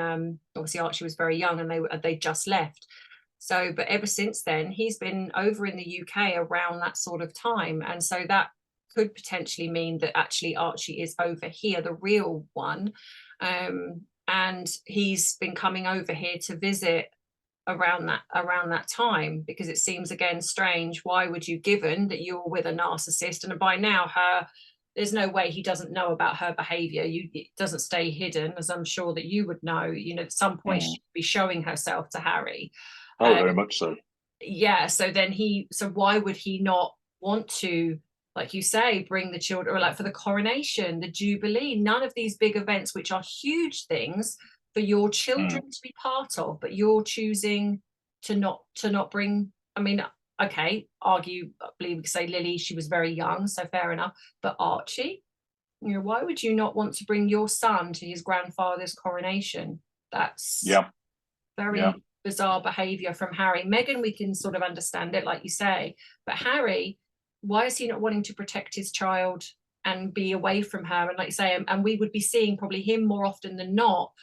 obviously Archie was very young and they just left. So, but ever since then, he's been over in the UK around that sort of time. And so that could potentially mean that actually Archie is over here, the real one. And he's been coming over here to visit around that time, because it seems, again, strange. Why would you, given that you're with a narcissist, and by now there's no way he doesn't know about her behavior. It doesn't stay hidden, as I'm sure that you would know. At some point she'd be showing herself to Harry. Oh, very much so. Yeah. So why would he not want to, like you say, bring the children, or like for the coronation, the Jubilee, none of these big events, which are huge things for your children to be part of, but you're choosing to not bring. I mean, okay, arguably we could say Lily, she was very young, so fair enough. But Archie, why would you not want to bring your son to his grandfather's coronation? That's very bizarre behavior from Harry. Meghan, we can sort of understand it, like you say, but Harry, why is he not wanting to protect his child and be away from her? And like you say, and we would be seeing probably him more often than not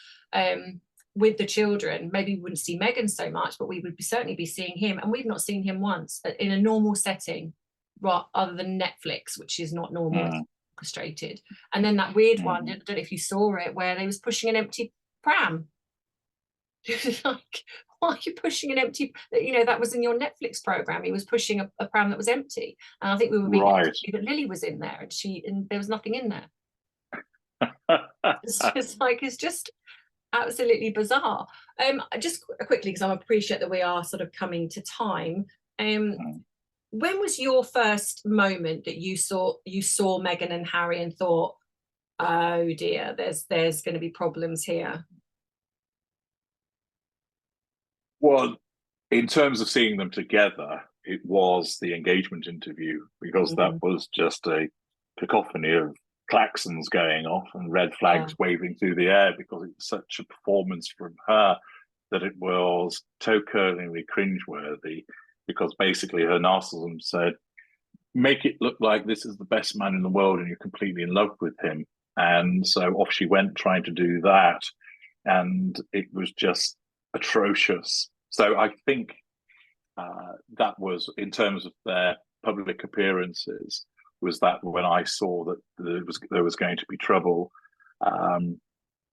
with the children. Maybe we wouldn't see Meghan so much, but we would certainly be seeing him. And we've not seen him once in a normal setting, right, other than Netflix, which is not normal, it's orchestrated. And then that weird one, I don't know if you saw it, where they was pushing an empty pram. Like, why are you pushing an empty, that was in your Netflix program. He was pushing a pram that was empty, and I think we were being told that Lily was in there, and there was nothing in there. It's just absolutely bizarre. Just quickly, because I appreciate that we are sort of coming to time. When was your first moment that you saw Meghan and Harry and thought, oh dear, there's going to be problems here? Well, in terms of seeing them together, it was the engagement interview, because that was just a cacophony of klaxons going off and red flags waving through the air, because it was such a performance from her that it was toe-curlingly cringeworthy, because basically her narcissism said, make it look like this is the best man in the world and you're completely in love with him. And so off she went trying to do that. And it was just atrocious. So I think that was, in terms of their public appearances, was that when I saw that there was going to be trouble.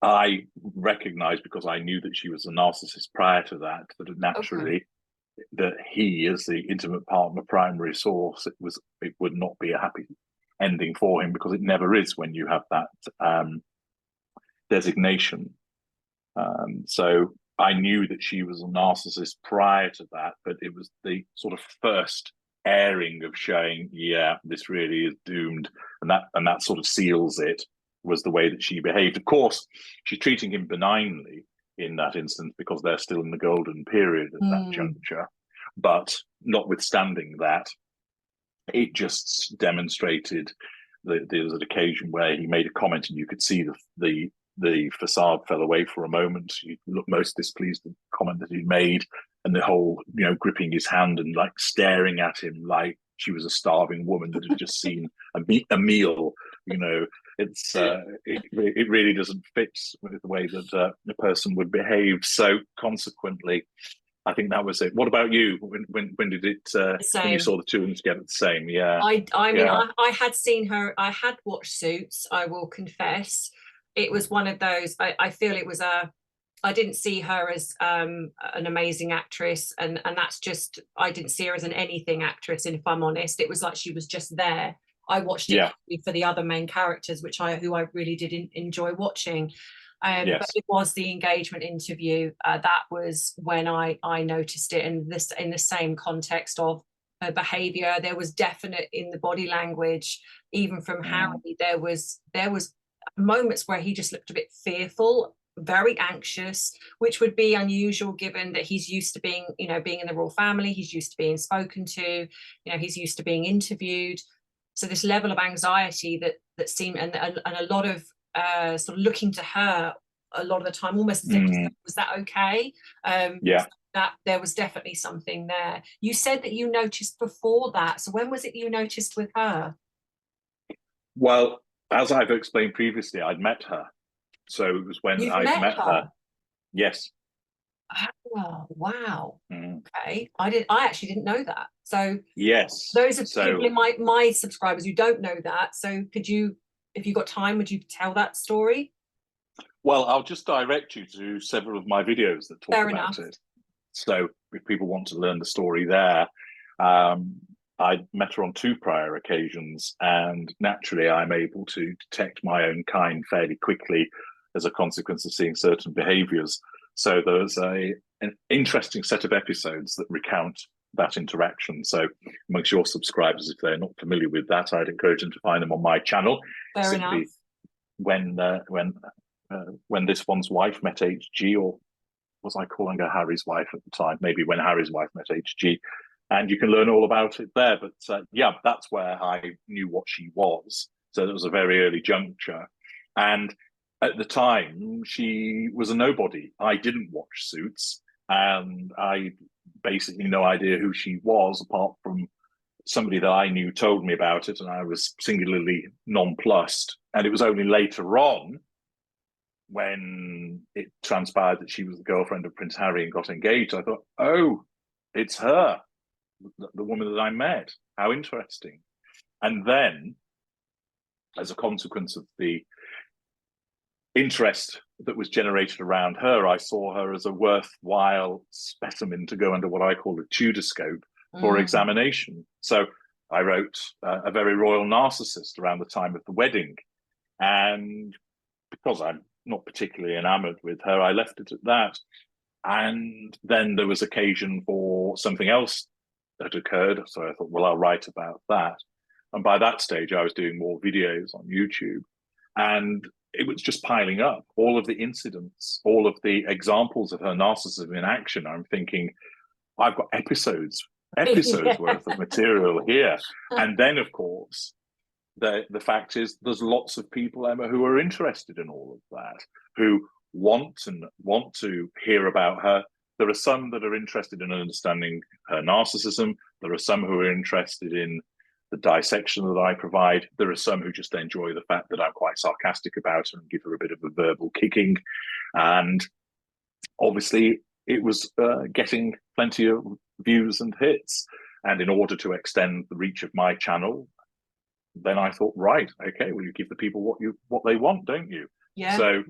I recognized, because I knew that she was a narcissist prior to that naturally that he, as the intimate partner, primary source, it would not be a happy ending for him, because it never is when you have that designation. So I knew that she was a narcissist prior to that, but it was the sort of first airing of showing, this really is doomed, and that sort of seals it, was the way that she behaved. Of course, she's treating him benignly in that instance, because they're still in the golden period at that juncture. But notwithstanding that, it just demonstrated that there was an occasion where he made a comment, and you could see the facade fell away for a moment. He looked most displeased with the comment that he made, and the whole, gripping his hand and like staring at him like she was a starving woman that had just seen a meal. It really doesn't fit with the way that a person would behave. So consequently, I think that was it. What about you? When did it? When you saw the two of them together, the same? Yeah. I mean, I had seen her. I had watched Suits. I will confess, it was one of those. I feel it was I didn't see her as an amazing actress, and that's just, I didn't see her as an anything actress. And if I'm honest, it was like she was just there. I watched it for the other main characters, who I really did enjoy watching. But it was the engagement interview that was when I noticed it, and this in the same context of her behavior. There was definite in the body language, even from Harry. There was moments where he just looked a bit fearful, very anxious, which would be unusual given that he's used to being in the royal family. He's used to being spoken to, he's used to being interviewed. So this level of anxiety that seemed, and a lot of sort of looking to her a lot of the time, almost as if, was that okay? That there was definitely something there. You said that you noticed before that. So when was it you noticed with her? Well, as I've explained previously, I'd met her. So it was when I met her. Yes. Oh, wow. Okay. I actually didn't know that. So yes, those are people in my subscribers who don't know that. So could you, if you got time, would you tell that story? Well, I'll just direct you to several of my videos that talk about it. So if people want to learn the story there, I met her on 2 prior occasions, and naturally I'm able to detect my own kind fairly quickly as a consequence of seeing certain behaviours. So there's an interesting set of episodes that recount that interaction. So amongst your subscribers, if they're not familiar with that, I'd encourage them to find them on my channel. Fair enough. When this one's wife met HG, or was I calling her Harry's wife at the time? Maybe when Harry's wife met HG. And you can learn all about it there. But that's where I knew what she was. So it was a very early juncture. And at the time, she was a nobody. I didn't watch Suits, and I basically no idea who she was, apart from somebody that I knew told me about it, and I was singularly nonplussed. And it was only later on, when it transpired that she was the girlfriend of Prince Harry and got engaged, I thought, oh, it's her, the woman that I met. How interesting. And then, as a consequence of the interest that was generated around her, I saw her as a worthwhile specimen to go under what I call a Tudor for examination. So I wrote A Very Royal Narcissist around the time of the wedding. And because I'm not particularly enamored with her, I left it at that. And then there was occasion for something else that occurred. So I thought, well, I'll write about that. And by that stage, I was doing more videos on YouTube. And it was just piling up. All of the incidents, all of the examples of her narcissism in action. I'm thinking, I've got episodes worth of material here. And then, of course, the fact is there's lots of people, Emma, who are interested in all of that, who want to hear about her. There are some that are interested in understanding her narcissism. There are some who are interested in the dissection that I provide. There are some who just enjoy the fact that I'm quite sarcastic about her and give her a bit of a verbal kicking. And obviously it was getting plenty of views and hits. And in order to extend the reach of my channel, then I thought, right, okay, well, you give the people what they want, don't you? Yeah. So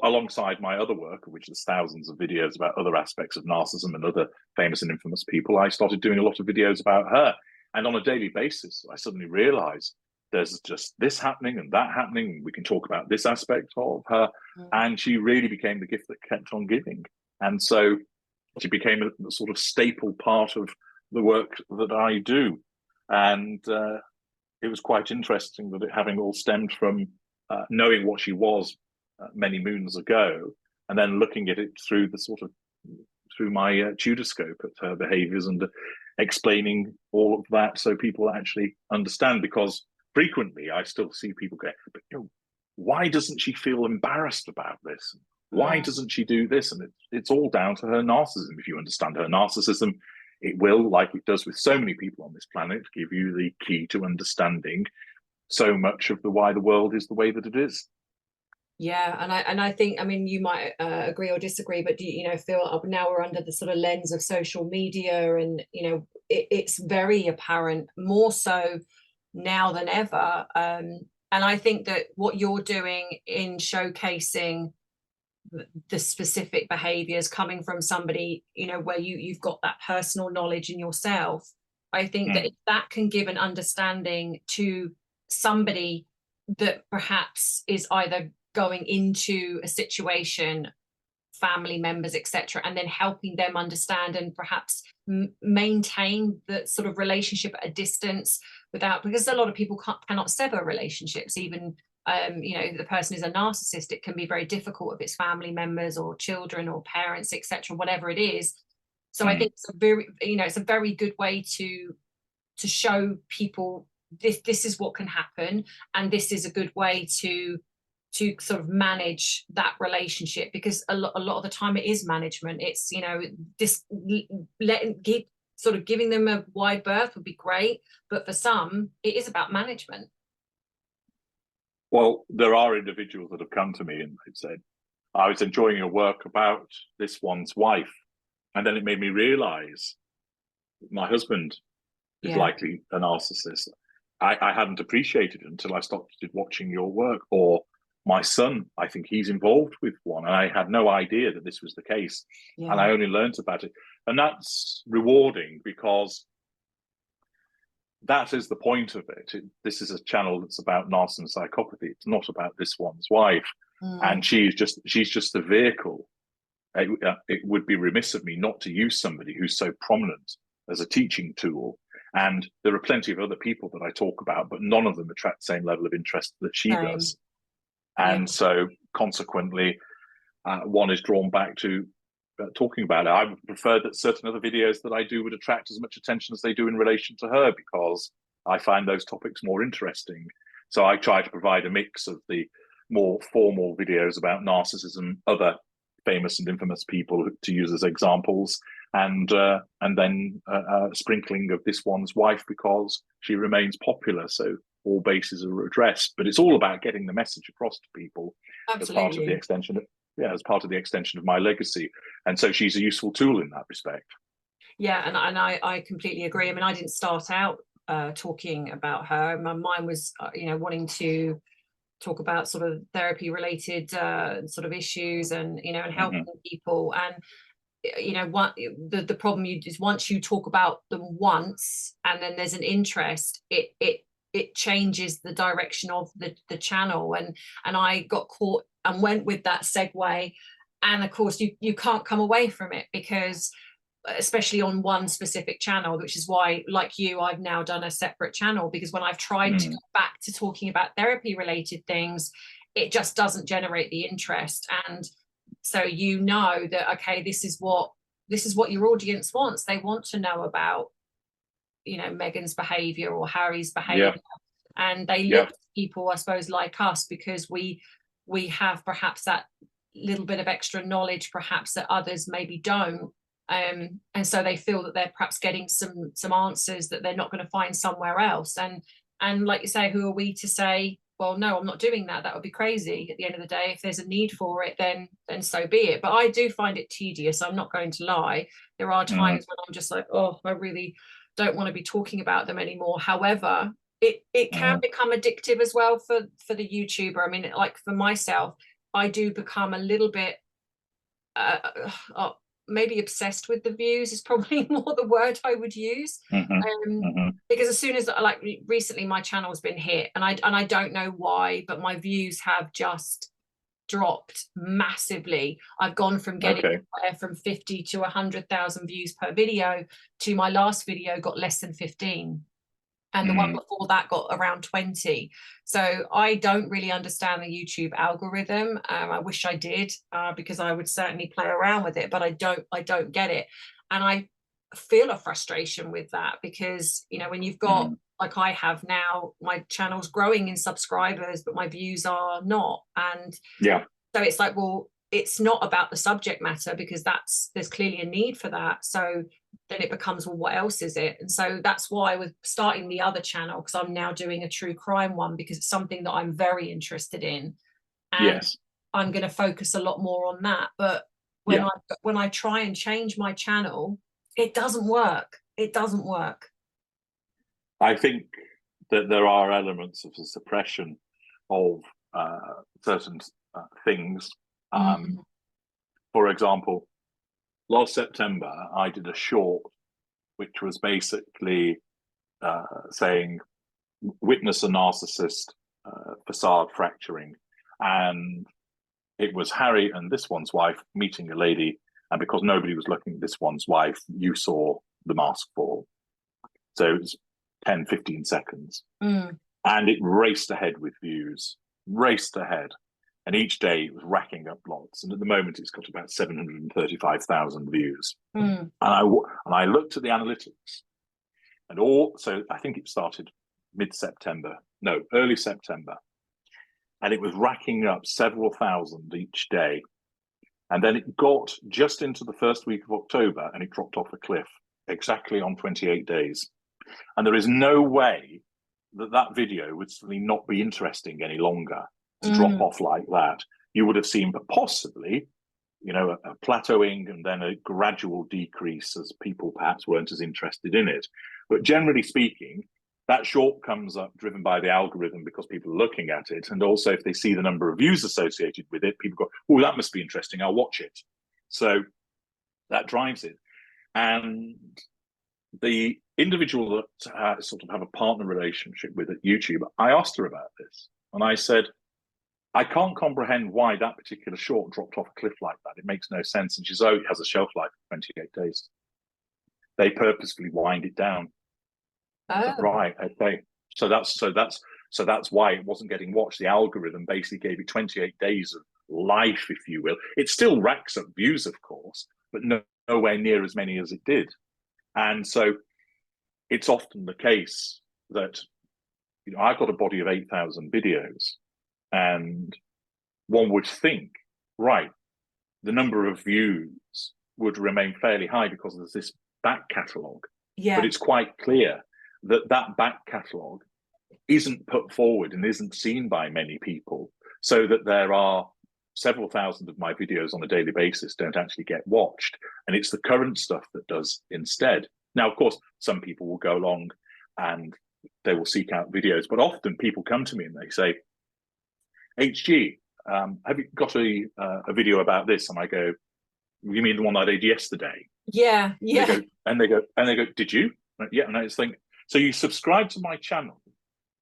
alongside my other work, which is thousands of videos about other aspects of narcissism and other famous and infamous people, I started doing a lot of videos about her. And on a daily basis, I suddenly realized there's just this happening and that happening. We can talk about this aspect of her. And she really became the gift that kept on giving. And so she became a sort of staple part of the work that I do. And it was quite interesting that it having all stemmed from knowing what she was many moons ago, and then looking at it through through my tutor scope at her behaviours and explaining all of that so people actually understand. Because frequently I still see people go, but why doesn't she feel embarrassed about this? Why doesn't she do this? And it's all down to her narcissism. If you understand her narcissism, it will, like it does with so many people on this planet, give you the key to understanding so much of why the world is the way that it is. Yeah, and I think, I mean, you might agree or disagree, but do you feel now we're under the sort of lens of social media, and it's very apparent, more so now than ever. And I think that what you're doing in showcasing the specific behaviors coming from somebody, where you've got that personal knowledge in yourself, I think that if that can give an understanding to somebody that perhaps is either going into a situation, family members, etc., and then helping them understand and perhaps maintain the sort of relationship at a distance without, because a lot of people cannot sever relationships, even if the person is a narcissist, it can be very difficult if it's family members or children or parents, etc., whatever it is. So I think it's a very good way to show people this is what can happen, and this is a good way to sort of manage that relationship, because a lot of the time it is management. It's this giving them a wide berth would be great, but for some it is about management. Well, there are individuals that have come to me and they've said, I was enjoying your work about this one's wife, and then it made me realize my husband is likely a narcissist. I hadn't appreciated it until I started watching your work. Or my son, I think he's involved with one, and I had no idea that this was the case. And I only learned about it. And that's rewarding, because that is the point of it. This is a channel that's about narcissism and psychopathy. It's not about this one's wife. And she's just a vehicle. It would be remiss of me not to use somebody who's so prominent as a teaching tool. And there are plenty of other people that I talk about, but none of them attract the same level of interest that she does. And so consequently, one is drawn back to talking about it. I would prefer that certain other videos that I do would attract as much attention as they do in relation to her, because I find those topics more interesting. So I try to provide a mix of the more formal videos about narcissism, other famous and infamous people to use as examples, and then a sprinkling of this one's wife, because she remains popular. So all bases are addressed, but it's all about getting the message across to people. Absolutely. As part of the extension as part of the extension of my legacy. And so she's a useful tool in that respect. Yeah, and I completely agree. I mean, I didn't start out talking about her. My mind was wanting to talk about sort of therapy related sort of issues, and and helping people. And the problem is, once you talk about them once and then there's an interest, it changes the direction of the channel. And I got caught and went with that segue, and of course you can't come away from it, because especially on one specific channel, which is why, like you, I've now done a separate channel, because when I've tried to go back to talking about therapy related things, it just doesn't generate the interest. And so that, okay, this is what your audience wants. They want to know about Meghan's behavior or Harry's behavior. And they look to people, I suppose, like us, because we have perhaps that little bit of extra knowledge, perhaps that others maybe don't. And so they feel that they're perhaps getting some answers that they're not going to find somewhere else. And like you say, who are we to say, well, no, I'm not doing that. That would be crazy. At the end of the day, if there's a need for it, then so be it. But I do find it tedious. I'm not going to lie. There are times when I'm just like, oh, I really don't want to be talking about them anymore. However, it can become addictive as well for the YouTuber. I mean, like for myself, I do become a little bit maybe obsessed with the views is probably more the word I would use. Because as soon as, like, recently my channel's been hit, and I don't know why, but my views have just dropped massively. I've gone from getting from 50 to 100,000 views per video to my last video got less than 15. and the one before that got around 20. So I don't really understand the YouTube algorithm. I wish I did, because I would certainly play around with it, but I don't get it. And I feel a frustration with that, because, you know, when you've got, like I have now, my channel's growing in subscribers, but my views are not. And yeah, so it's like, well, it's not about the subject matter, because there's clearly a need for that. So then it becomes, well, what else is it? And so that's why with starting the other channel, because I'm now doing a true crime one, because it's something that I'm very interested in, and yes, I'm going to focus a lot more on that. But when I try and change my channel, it doesn't work. It doesn't work. I think that there are elements of the suppression of certain things. For example, last September, I did a short which was basically saying, witness a narcissist facade fracturing. And it was Harry and this one's wife meeting a lady. And because nobody was looking at this one's wife, you saw the mask fall. So it was 10, 15 seconds. And it raced ahead with views, raced ahead. And each day it was racking up lots. And at the moment, it's got about 735,000 views. And I looked at the analytics. And so I think it started mid-September, no, early September. And it was racking up several thousand each day. And then it got just into the first week of October and it dropped off a cliff exactly on 28 days. And there is no way that that video would suddenly not be interesting any longer to drop off like that. You would have seen possibly, you know, a plateauing and then a gradual decrease as people perhaps weren't as interested in it. But generally speaking, that short comes up driven by the algorithm because people are looking at it. And also if they see the number of views associated with it, people go, oh, that must be interesting, I'll watch it. So that drives it. And the individual that sort of have a partner relationship with at YouTube, I asked her about this. And I said, I can't comprehend why that particular short dropped off a cliff like that. It makes no sense. And she says, oh, it has a shelf life of 28 days. They purposefully wind it down. Oh. Right, okay. So that's why it wasn't getting watched. The algorithm basically gave it 28 days of life, if you will. It still racks up views, of course, but nowhere near as many as it did. And so it's often the case that, you know, I've got a body of 8,000 videos, and one would think, right, the number of views would remain fairly high because there's this back catalogue. Yeah. But it's quite clear that that back catalogue isn't put forward and isn't seen by many people, so that there are several thousand of my videos on a daily basis don't actually get watched. And it's the current stuff that does instead. Now, of course, some people will go along and they will seek out videos, but often people come to me and they say, HG, have you got a video about this? And I go, you mean the one I did yesterday? Yeah, yeah. And they go, did you? Yeah, and I just think, so you subscribe to my channel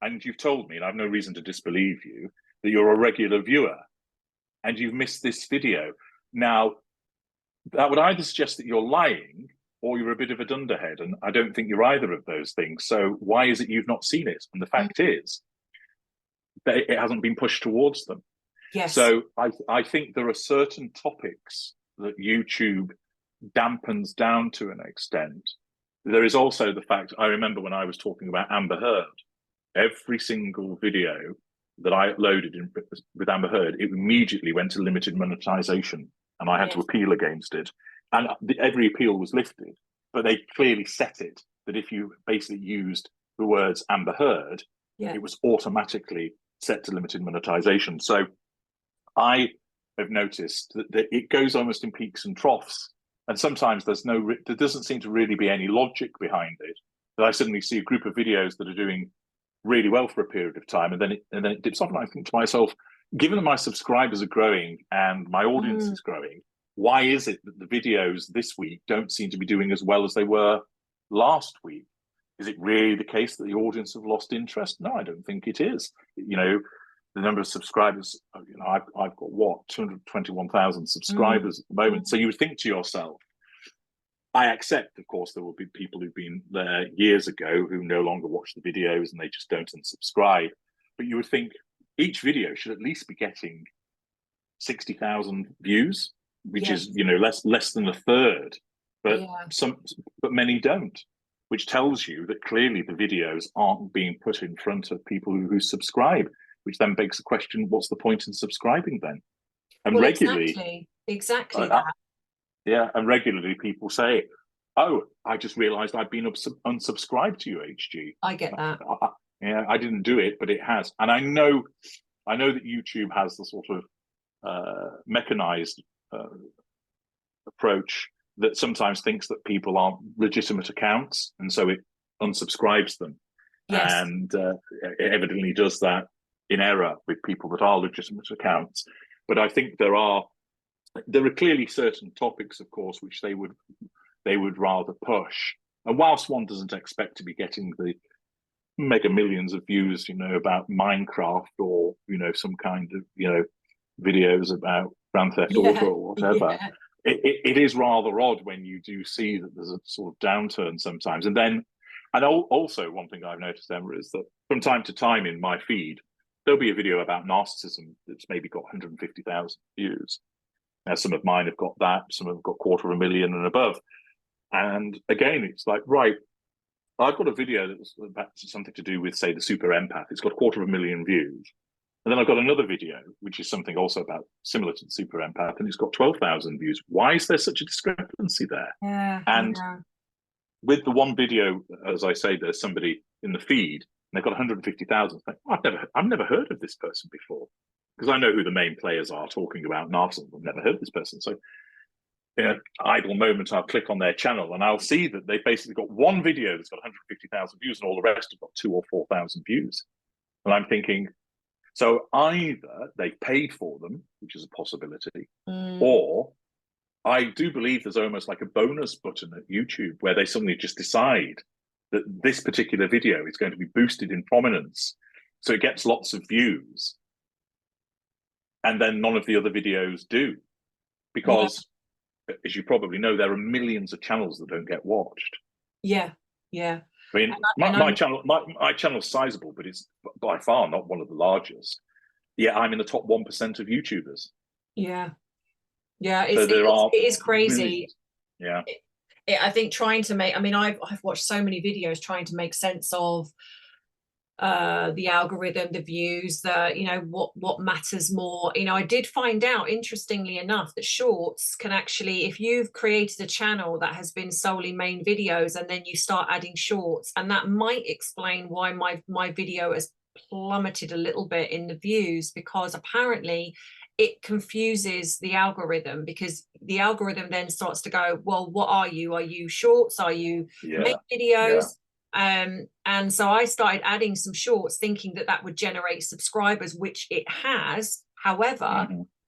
and you've told me, and I have no reason to disbelieve you, that you're a regular viewer and you've missed this video. Now, that would either suggest that you're lying or you're a bit of a dunderhead, and I don't think you're either of those things. So why is it you've not seen it? And the fact is that it hasn't been pushed towards them. Yes. So I think there are certain topics that YouTube dampens down to an extent. There is also the fact, I remember when I was talking about Amber Heard, every single video that I uploaded with Amber Heard, it immediately went to limited monetization, and I had to appeal against it. And every appeal was lifted, but they clearly set it that if you basically used the words Amber Heard, it was automatically set to limited monetization. So I have noticed that it goes almost in peaks and troughs. And sometimes there doesn't seem to really be any logic behind it. That I suddenly see a group of videos that are doing really well for a period of time, and then it dips off, and I think to myself, given that my subscribers are growing and my audience is growing, why is it that the videos this week don't seem to be doing as well as they were last week? Is it really the case that the audience have lost interest? No, I don't think it is. You know, the number of subscribers, you know, I've got what, 221,000 subscribers at the moment. So you would think to yourself, I accept, of course, there will be people who've been there years ago who no longer watch the videos and they just don't unsubscribe. But you would think each video should at least be getting 60,000 views, which is, you know, less than a third. But but many don't, which tells you that clearly the videos aren't being put in front of people who subscribe, which then begs the question: what's the point in subscribing then? And well, regularly, exactly that. Yeah, and regularly people say, "Oh, I just realised I've been unsubscribed to you, HG." I get that. Yeah, I didn't do it, but it has, and I know that YouTube has the sort of mechanized approach that sometimes thinks that people aren't legitimate accounts, and so it unsubscribes them. Yes. And it evidently does that in error with people that are legitimate accounts. But I think there are clearly certain topics, of course, which they would rather push. And whilst one doesn't expect to be getting the mega millions of views, you know, about Minecraft or, you know, some kind of, you know, videos about Grand Theft Auto or whatever, it is rather odd when you do see that there's a sort of downturn sometimes. And also one thing I've noticed, Emma, is that from time to time in my feed, there'll be a video about narcissism that's maybe got 150,000 views. Now, some of mine have got that, some have got 250,000 and above. And again, it's like, right, I've got a video that's about something to do with, say, the super empath. It's got 250,000 views. And then I've got another video, which is something also about similar to the super empath, and it's got 12,000 views. Why is there such a discrepancy there? And with the one video, as I say, there's somebody in the feed, and they've got 150,000. Like, oh, I've never heard of this person before, because I know who the main players are talking about narcissism. I've never heard of this person. So in an idle moment, I'll click on their channel and I'll see that they've basically got one video that's got 150,000 views and all the rest have got 2,000 or 4,000 views. And I'm thinking, so either they've paid for them, which is a possibility, or I do believe there's almost like a bonus button at YouTube where they suddenly just decide that this particular video is going to be boosted in prominence. So it gets lots of views. And then none of the other videos do. Because, as you probably know, there are millions of channels that don't get watched. Yeah. I mean, my channel's sizable, but it's by far not one of the largest. Yeah, I'm in the top 1% of YouTubers. Yeah, So it is crazy. Millions. Yeah, I think trying to make, I mean, I've watched so many videos trying to make sense of the algorithm, the views, you know, what matters more. You know, I did find out, interestingly enough, that shorts can actually, if you've created a channel that has been solely main videos and then you start adding shorts, and that might explain why my video has plummeted a little bit in the views, because apparently it confuses the algorithm, because the algorithm then starts to go, well, what are you? Are you shorts? Are you main videos? And so I started adding some shorts thinking that would generate subscribers, which it has. However,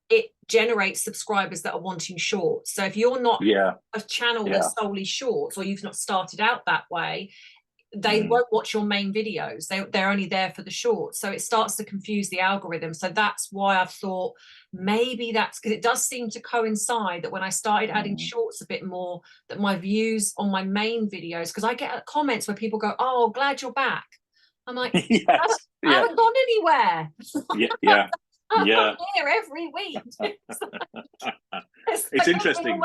it generates subscribers that are wanting shorts. So if you're not a channel that's solely shorts, or you've not started out that way, they won't watch your main videos. They're only there for the shorts. So it starts to confuse the algorithm. So that's why I've thought maybe that's because it does seem to coincide that when I started adding shorts a bit more, that my views on my main videos, because I get comments where people go, oh, glad you're back. I'm like, I haven't gone anywhere. I'm here every week. It's interesting.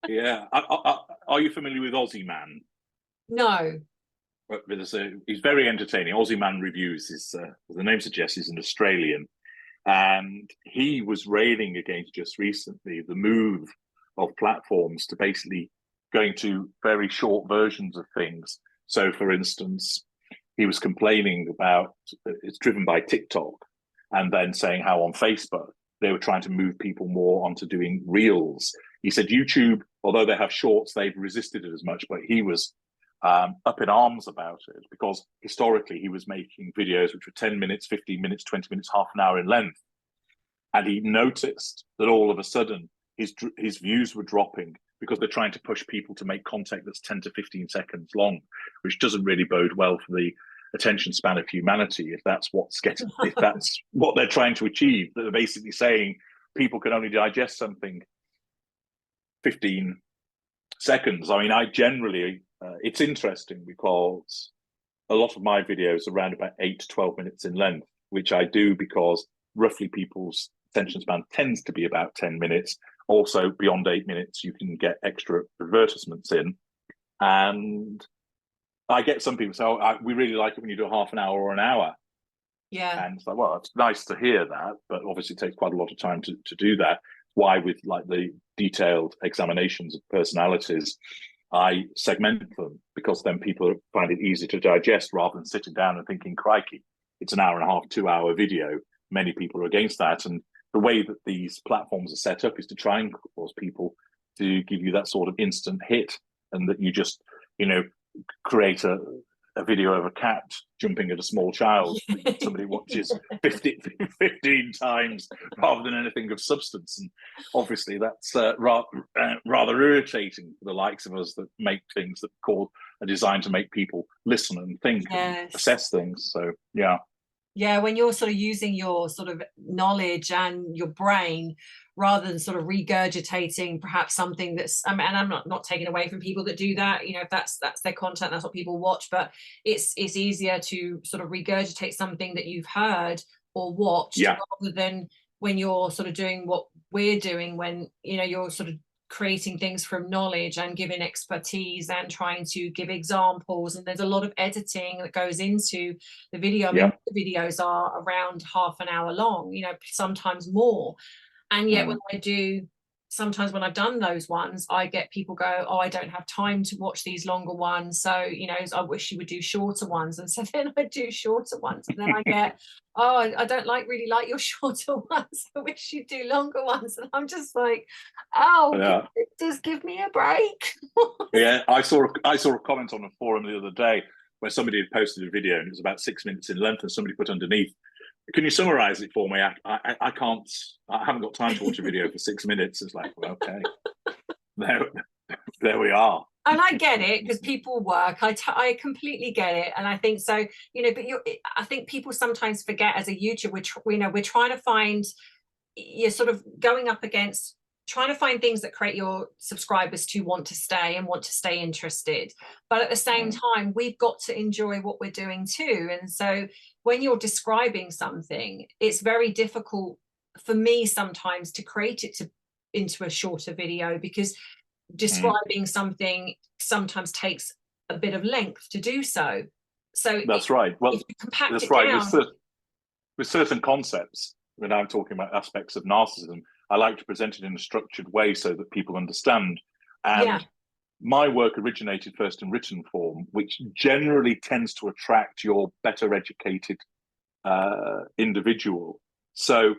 Are you familiar with Aussie Man? No. He's very entertaining. Aussie Man Reviews is, as the name suggests, he's an Australian. And he was railing against just recently the move of platforms to basically going to very short versions of things. So, for instance, he was complaining about it's driven by TikTok, and then saying how on Facebook they were trying to move people more onto doing reels. He said YouTube, although they have shorts, they've resisted it as much, but he was up in arms about it, because historically he was making videos which were 10 minutes, 15 minutes, 20 minutes, half an hour in length. And he noticed that all of a sudden his views were dropping because they're trying to push people to make content that's 10 to 15 seconds long, which doesn't really bode well for the attention span of humanity if that's if that's what they're trying to achieve. They're basically saying people can only digest something 15 seconds. I mean, I generally, it's interesting because a lot of my videos are around about 8 to 12 minutes in length, which I do because roughly people's attention span tends to be about 10 minutes. Also, beyond 8 minutes, you can get extra advertisements in. And I get some people say, oh, we really like it when you do a half an hour or an hour. Yeah. And it's like, well, it's nice to hear that, but obviously it takes quite a lot of time to do that. Why with like the detailed examinations of personalities, I segment them because then people find it easy to digest rather than sitting down and thinking, crikey, it's an hour and a half, 2 hour video. Many people are against that. And the way that these platforms are set up is to try and cause people to give you that sort of instant hit, and that you just, create a video of a cat jumping at a small child. Somebody watches 15 times rather than anything of substance. And obviously that's rather irritating for the likes of us that make things that are designed to make people listen and think and assess things. So, yeah. Yeah, when you're sort of using your sort of knowledge and your brain rather than sort of regurgitating perhaps something that's, and I'm not taking away from people that do that, if that's their content, that's what people watch, but it's easier to sort of regurgitate something that you've heard or watched rather than when you're sort of doing what we're doing, when you're sort of creating things from knowledge and giving expertise and trying to give examples, and there's a lot of editing that goes into the video. I mean, the videos are around half an hour long, sometimes more, and yet sometimes when I've done those ones, I get people go, oh, I don't have time to watch these longer ones, so I wish you would do shorter ones. And so then I do shorter ones, and then I get, oh, I don't really like your shorter ones, I wish you'd do longer ones. And I'm just like, oh, just give me a break. Yeah, I saw a comment on a forum the other day where somebody had posted a video and it was about 6 minutes in length, and somebody put underneath, can you summarize it for me? I can't, I haven't got time to watch a video for 6 minutes. It's like, well, okay, there we are. And I get it, because people work. I completely get it, and I think so. But I think people sometimes forget, as a YouTuber, we're trying to find, you're sort of going up against trying to find things that create your subscribers to want to stay and want to stay interested. But at the same time, we've got to enjoy what we're doing too. And so when you're describing something, it's very difficult for me sometimes to create it into a shorter video, because describing something sometimes takes a bit of length to do so. So that's right. Well, if you compact that's it right. down, With certain concepts, when I'm talking about aspects of narcissism, I like to present it in a structured way so that people understand. And my work originated first in written form, which generally tends to attract your better educated individual. So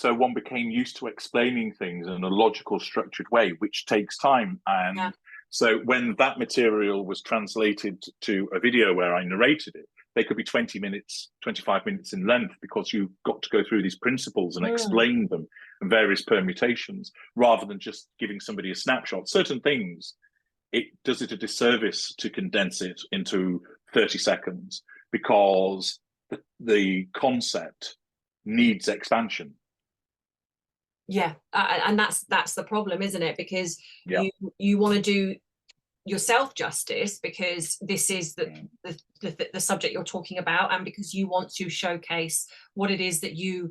one became used to explaining things in a logical, structured way, which takes time. And so when that material was translated to a video where I narrated it, they could be 20 minutes, 25 minutes in length, because you've got to go through these principles and explain them and various permutations, rather than just giving somebody a snapshot. Certain things, it does it a disservice to condense it into 30 seconds, because the concept needs expansion. Yeah, and that's the problem, isn't it? Because you want to do yourself justice, because this is the subject you're talking about, and because you want to showcase what it is that you're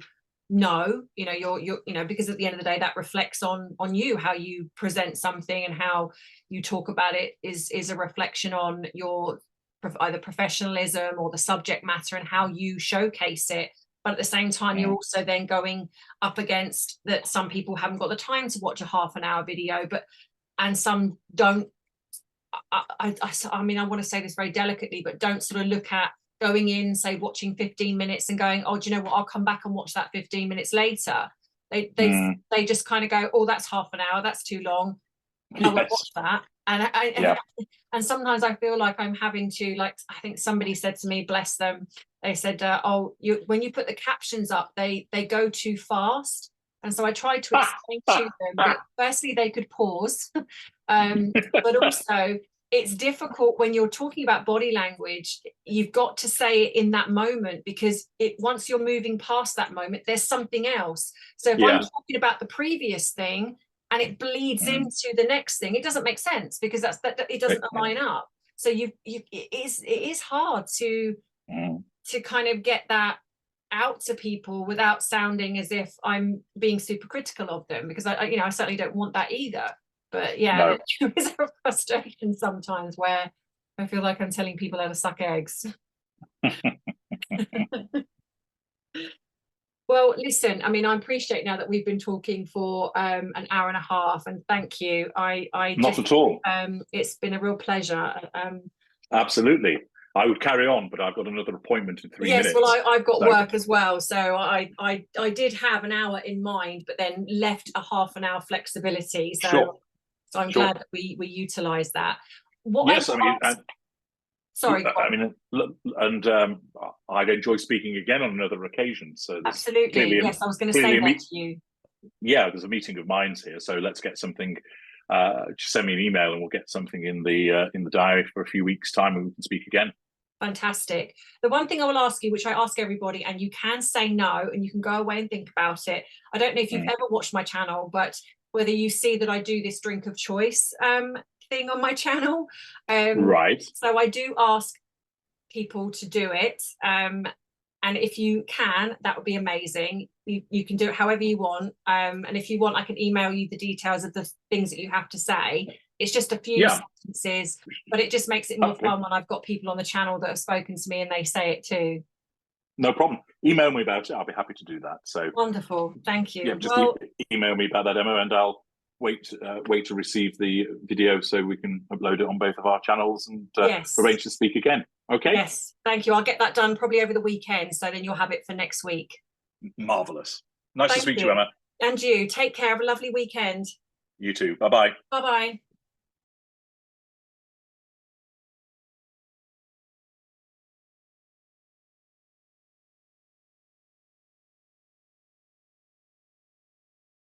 because at the end of the day, that reflects on you. How you present something and how you talk about it is a reflection on your either professionalism or the subject matter and how you showcase it. But at the same time, you're also then going up against that some people haven't got the time to watch a half an hour video, and some don't. I mean, I want to say this very delicately, but don't sort of look at going in, say, watching 15 minutes and going, oh, do you know what? I'll come back and watch that 15 minutes later. They just kind of go, oh, that's half an hour. That's too long. I won't watch that. And sometimes I feel like I'm having to, like, I think somebody said to me, bless them, they said, when you put the captions up, they go too fast. And so I tried to explain to them that firstly, they could pause, but also it's difficult when you're talking about body language. You've got to say it in that moment, because once you're moving past that moment, there's something else. So if I'm talking about the previous thing, and it bleeds into the next thing. It doesn't make sense because it doesn't align up. So it is hard to kind of get that out to people without sounding as if I'm being super critical of them, because I certainly don't want that either. But yeah, there is a frustration sometimes where I feel like I'm telling people how to suck eggs. Well, listen, I mean, I appreciate now that we've been talking for an hour and a half, and thank you. Not at all. It's been a real pleasure. Absolutely. I would carry on, but I've got another appointment in 3 minutes. Yes, well, I've got work as well, so I did have an hour in mind, but then left a half an hour flexibility. So, so I'm glad that we utilised that. Yes, I mean. Sorry. I mean, and I'd enjoy speaking again on another occasion. So absolutely, yes, I was going to say that to you. Yeah, there's a meeting of minds here, so let's get something. Just send me an email, and we'll get something in the diary for a few weeks' time, and we can speak again. Fantastic. The one thing I will ask you, which I ask everybody, and you can say no, and you can go away and think about it. I don't know if you've ever watched my channel, but whether you see that I do this drink of choice thing on my channel. Right. So I do ask people to do it. And if you can, that would be amazing. You can do it however you want. And if you want, I can email you the details of the things that you have to say. It's just a few sentences, but it just makes it more fun when I've got people on the channel that have spoken to me and they say it too. No problem. Email me about it. I'll be happy to do that. So wonderful. Thank you. Yeah, just email me about that, Emma, and I'll wait to receive the video so we can upload it on both of our channels and arrange to speak again. Okay. Yes. Thank you. I'll get that done probably over the weekend, so then you'll have it for next week. Marvelous. Nice to speak to you, Emma. And you. Take care. Have a lovely weekend. You too. Bye-bye. Bye-bye.